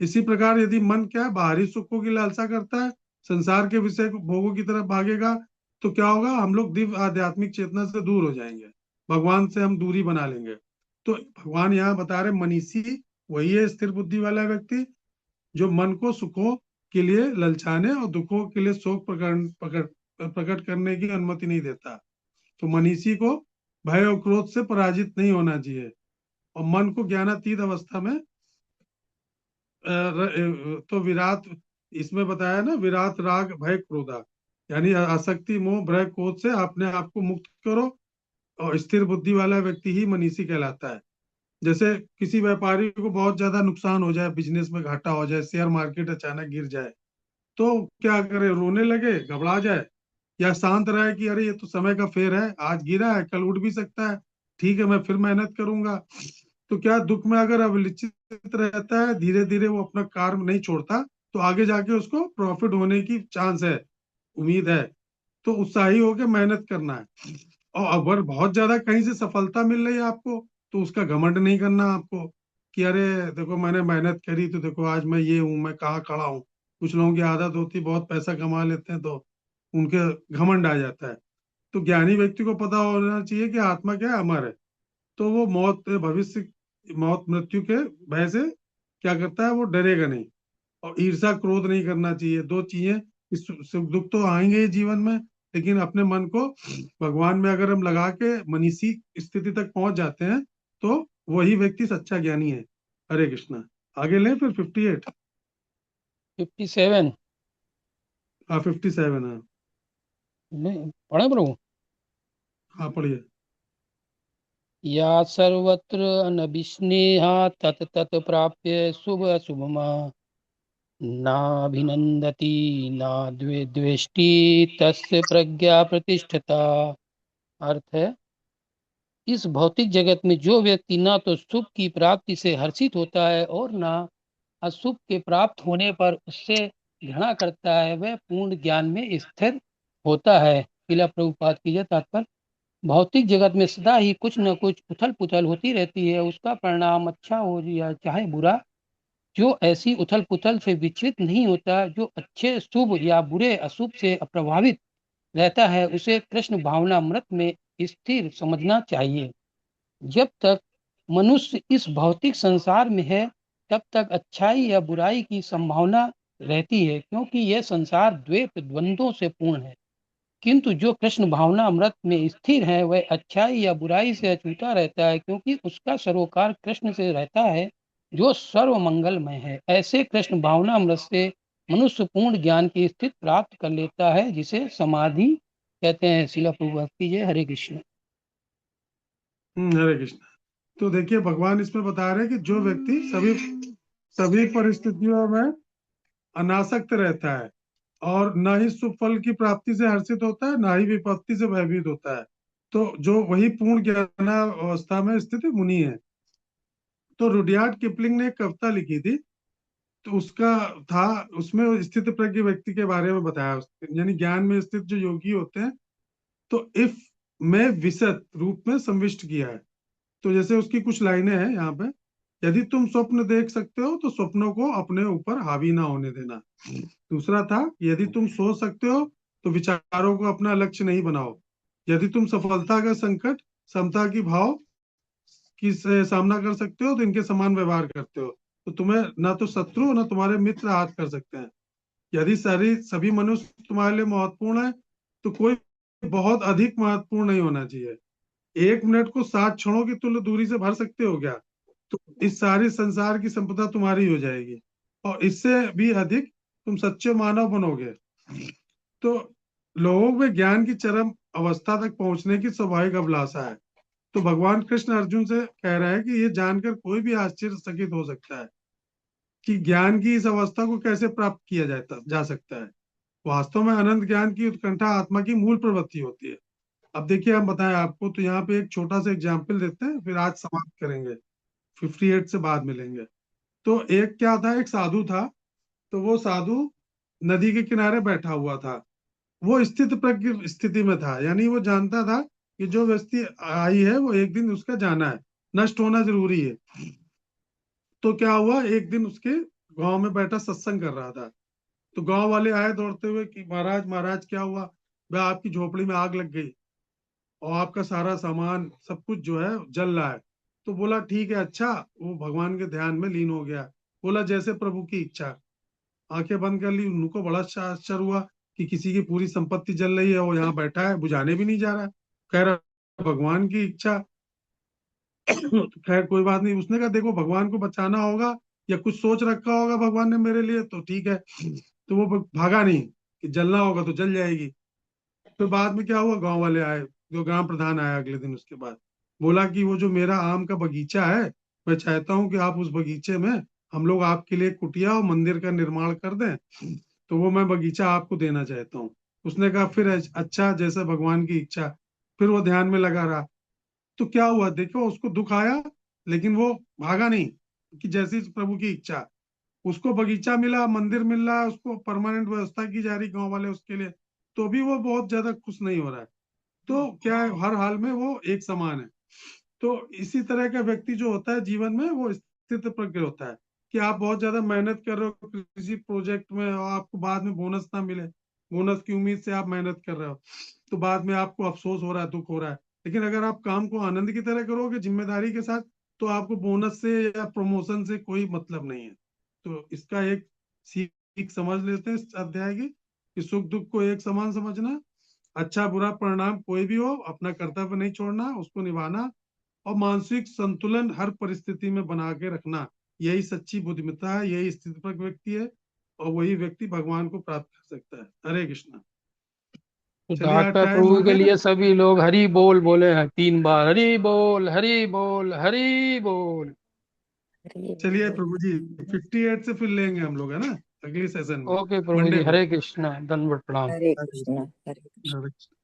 [SPEAKER 2] इसी प्रकार यदि मन क्या है? बाहरी सुखों की लालसा करता है, संसार के विषय भोगों की तरफ भागेगा, तो क्या होगा? हम लोग दिव्य आध्यात्मिक चेतना से दूर हो जाएंगे, भगवान से हम दूरी बना लेंगे। तो भगवान यहाँ बता रहे मनीषी वही है स्थिर बुद्धि वाला व्यक्ति, जो मन को सुखों के लिए ललचाने और दुखों के लिए शोक प्रकट करने की अनुमति नहीं देता। तो मनीषी को भय और क्रोध से पराजित नहीं होना चाहिए। और मन को ज्ञानातीत अवस्था में तो विराट, इसमें बताया ना, विराट राग भय क्रोधा, यानी आसक्ति मोह भय क्रोध से अपने आप को मुक्त करो, और स्थिर बुद्धि वाला व्यक्ति ही मनीषी कहलाता है। जैसे किसी व्यापारी को बहुत ज्यादा नुकसान हो जाए, बिजनेस में घाटा हो जाए, शेयर मार्केट अचानक गिर जाए, तो क्या करे, रोने लगे, घबरा जाए, या शांत रहे कि अरे ये तो समय का फेर है, आज गिरा है कल उठ भी सकता है, ठीक है मैं फिर मेहनत करूंगा। तो क्या दुख में अगर अविचलित रहता है, धीरे धीरे वो अपना कार्य नहीं छोड़ता, तो आगे जाके उसको प्रॉफिट होने की चांस है, उम्मीद है। तो उत्साही होकर मेहनत करना है। और अगर बहुत ज्यादा कहीं से सफलता मिल रही है आपको, तो उसका घमंड नहीं करना आपको, कि अरे देखो मैंने मेहनत करी तो देखो आज मैं ये हूँ, मैं कहाँ खड़ा हूँ। कुछ लोगों की आदत होती है, बहुत पैसा कमा लेते हैं तो उनके घमंड आ जाता है। तो ज्ञानी व्यक्ति को पता होना चाहिए कि आत्मा क्या है, अमर है। तो वो मौत, भविष्य मौत मृत्यु के भय से क्या करता है, वो डरेगा नहीं। और ईर्ष्या क्रोध नहीं करना चाहिए, दो चीजें। इस सुख दुख तो आएंगे ही जीवन में, लेकिन अपने मन को भगवान में अगर हम लगा के मनीषी स्थिति तक पहुंच जाते हैं, तो वही व्यक्ति सच्चा ज्ञानी है। हरे कृष्णा। आगे लें फिर 58।
[SPEAKER 7] 57
[SPEAKER 2] हाँ 57, हाँ।
[SPEAKER 7] नहीं पढ़े प्रभु।
[SPEAKER 2] हाँ पढ़िए।
[SPEAKER 7] या सर्वत्र अनभिस्नेहा तत तत प्राप्य शुभ अशुभमा नाभिनंदति ना द्वेष्टि तस्य प्रज्ञा प्रतिष्ठता। अर्थ है, इस भौतिक जगत में जो व्यक्ति ना तो शुभ की प्राप्ति से हर्षित होता है और ना अशुभ के प्राप्त होने पर उससे घृणा करता है, वह पूर्ण ज्ञान में स्थिर होता है। श्रील प्रभुपाद की जय। तात्पर्य, भौतिक जगत में सदा ही कुछ न कुछ उथल पुथल होती रहती है, उसका परिणाम अच्छा हो या चाहे बुरा। जो ऐसी उथल पुथल से विचलित नहीं होता, जो अच्छे शुभ या बुरे अशुभ से अप्रभावित रहता है, उसे कृष्ण भावनामृत में स्थिर समझना चाहिए। जब तक मनुष्य इस भौतिक संसार में है, तब तक अच्छाई या बुराई की संभावना रहती है, क्योंकि यह संसार द्वैत द्वंद्वों से पूर्ण है। किंतु जो कृष्ण भावना अमृत में स्थिर है, वह अच्छाई या बुराई से अछूता रहता है, क्योंकि उसका सरोकार कृष्ण से रहता है, जो सर्व मंगलमय है। ऐसे कृष्ण भावना अमृत से मनुष्य पूर्ण ज्ञान की स्थिति प्राप्त कर लेता है, जिसे समाधि कहते हैं। शिला प्रभुपाद की जय। हरे कृष्ण।
[SPEAKER 2] हरे कृष्ण। तो देखिए भगवान इसमें बता रहे हैं कि जो व्यक्ति सभी सभी परिस्थितियों में अनासक्त रहता है, और ना ही शुभ फल की प्राप्ति से हर्षित होता है, ना ही विपत्ति से भयभीत होता है, तो जो वही पूर्ण ज्ञान अवस्था में स्थित मुनि है। तो रुडयार्ड किपलिंग ने एक कविता लिखी थी, तो उसका था, उसमें स्थित प्रज्ञ व्यक्ति के बारे में बताया, यानी ज्ञान में स्थित जो योगी होते हैं, तो इफ में विशद रूप में संविष्ट किया है। तो जैसे उसकी कुछ लाइनें हैं यहाँ पे, यदि तुम स्वप्न देख सकते हो तो स्वप्नों को अपने ऊपर हावी ना होने देना। दूसरा था, यदि तुम सोच सकते हो तो विचारों को अपना लक्ष्य नहीं बनाओ। यदि तुम सफलता का संकट समता की भाव की से सामना कर सकते हो तो इनके समान व्यवहार करते हो, तो तुम्हें ना तो शत्रु ना तुम्हारे मित्र हाथ कर सकते हैं। यदि सारी सभी मनुष्य तुम्हारे लिए महत्वपूर्ण है, तो कोई बहुत अधिक महत्वपूर्ण नहीं होना चाहिए। 1 मिनट को 7 क्षणों की तुल्य दूरी से भर सकते हो क्या? तो इस सारे संसार की संपदा तुम्हारी हो जाएगी, और इससे भी अधिक तुम सच्चे मानव बनोगे। तो लोगों में ज्ञान की चरम अवस्था तक पहुंचने की स्वाभाविक अभिलाषा है। तो भगवान कृष्ण अर्जुन से कह रहा है कि ये जानकर कोई भी आश्चर्यचकित हो सकता है कि ज्ञान की इस अवस्था को कैसे प्राप्त किया जा सकता है। वास्तव में अनंत ज्ञान की उत्कंठा आत्मा की मूल प्रवृत्ति होती है। अब देखिए हम बताएं आपको, तो यहाँ पे एक छोटा सा एग्जाम्पल देते हैं, फिर आज समाप्त करेंगे, 58 से बाद मिलेंगे। तो एक क्या था, एक साधु था। तो वो साधु नदी के किनारे बैठा हुआ था। वो स्थित प्रज्ञ स्थिति में था, यानी वो जानता था कि जो व्यक्ति आई है वो एक दिन उसका जाना है, नष्ट होना जरूरी है। तो क्या हुआ, एक दिन उसके गांव में बैठा सत्संग कर रहा था। तो गांव वाले आए दौड़ते हुए कि महाराज महाराज क्या हुआ? भाई आपकी झोपड़ी में आग लग गई और आपका सारा सामान सब कुछ जो है जल रहा है। तो बोला ठीक है, अच्छा। वो भगवान के ध्यान में लीन हो गया। बोला जैसे प्रभु की इच्छा। आंखें बंद कर ली। उनको बड़ा आश्चर्य हुआ कि किसी की पूरी संपत्ति जल रही है, वो यहाँ बैठा है, बुझाने भी नहीं जा रहा है, कह रहा भगवान की इच्छा। खैर कोई बात नहीं। उसने कहा देखो भगवान को बचाना होगा या कुछ सोच रखा होगा भगवान ने मेरे लिए तो ठीक है। तो वो भागा नहीं कि जलना होगा तो जल जाएगी। फिर बाद में क्या हुआ, गांव वाले आए, जो ग्राम प्रधान आया अगले दिन उसके बाद, बोला कि वो जो मेरा आम का बगीचा है, मैं चाहता हूँ कि आप उस बगीचे में हम लोग आपके लिए कुटिया और मंदिर का निर्माण कर दें, तो वो मैं बगीचा आपको देना चाहता हूँ। उसने कहा फिर अच्छा, जैसे भगवान की इच्छा। फिर वो ध्यान में लगा रहा। तो क्या हुआ देखो, उसको दुख आया लेकिन वो भागा नहीं, कि जैसी प्रभु की इच्छा। उसको बगीचा मिला, मंदिर मिल रहा है, उसको परमानेंट व्यवस्था की जा रही गांव वाले उसके लिए, तो भी वो बहुत ज्यादा खुश नहीं हो रहा है। तो क्या है, हर हाल में वो एक समान है। तो इसी तरह का व्यक्ति जो होता है जीवन में, वो स्थित प्रज्ञ होता है। कि आप बहुत ज्यादा मेहनत कर रहे हो किसी प्रोजेक्ट में और आपको बाद में बोनस ना मिले, बोनस की उम्मीद से आप मेहनत कर रहे हो, तो बाद में आपको अफसोस हो रहा है, दुख हो रहा है। लेकिन अगर आप काम को आनंद की तरह करोगे, जिम्मेदारी के साथ, तो आपको बोनस से या प्रमोशन से कोई मतलब नहीं है। तो इसका एक सीख समझ लेते हैं इस अध्याय की, कि सुख दुख को एक समान समझना, अच्छा बुरा परिणाम कोई भी हो, अपना कर्तव्य नहीं छोड़ना, उसको निभाना, और मानसिक संतुलन हर परिस्थिति में बना के रखना, यही सच्ची बुद्धिमत्ता है, यही स्थितिपरक व्यक्ति है, और वही व्यक्ति भगवान को प्राप्त कर सकता है। हरे कृष्णा।
[SPEAKER 7] तो
[SPEAKER 2] चलिए आज
[SPEAKER 7] डॉक्टर
[SPEAKER 2] टाइम
[SPEAKER 7] प्रभु
[SPEAKER 2] हो
[SPEAKER 7] के
[SPEAKER 2] गया।
[SPEAKER 7] लिए सभी लोग हरि बोल बोले हैं 3 बार, हरि बोल हरि बोल हरि बोल।
[SPEAKER 3] हरि
[SPEAKER 2] चलिए
[SPEAKER 3] बोल।
[SPEAKER 2] प्रभु जी, 58 से फिर लेंगे हम लोग, है ना, अगली सेशन में,
[SPEAKER 7] ओके प्रभु
[SPEAKER 2] मंडे
[SPEAKER 7] जी,
[SPEAKER 2] को।
[SPEAKER 7] हरे कृष्णा, दंडवत प्रणाम।
[SPEAKER 3] हरे
[SPEAKER 2] हरे
[SPEAKER 3] कृष्णा हरे कृष्णा।
[SPEAKER 2] हरे कृष्णा।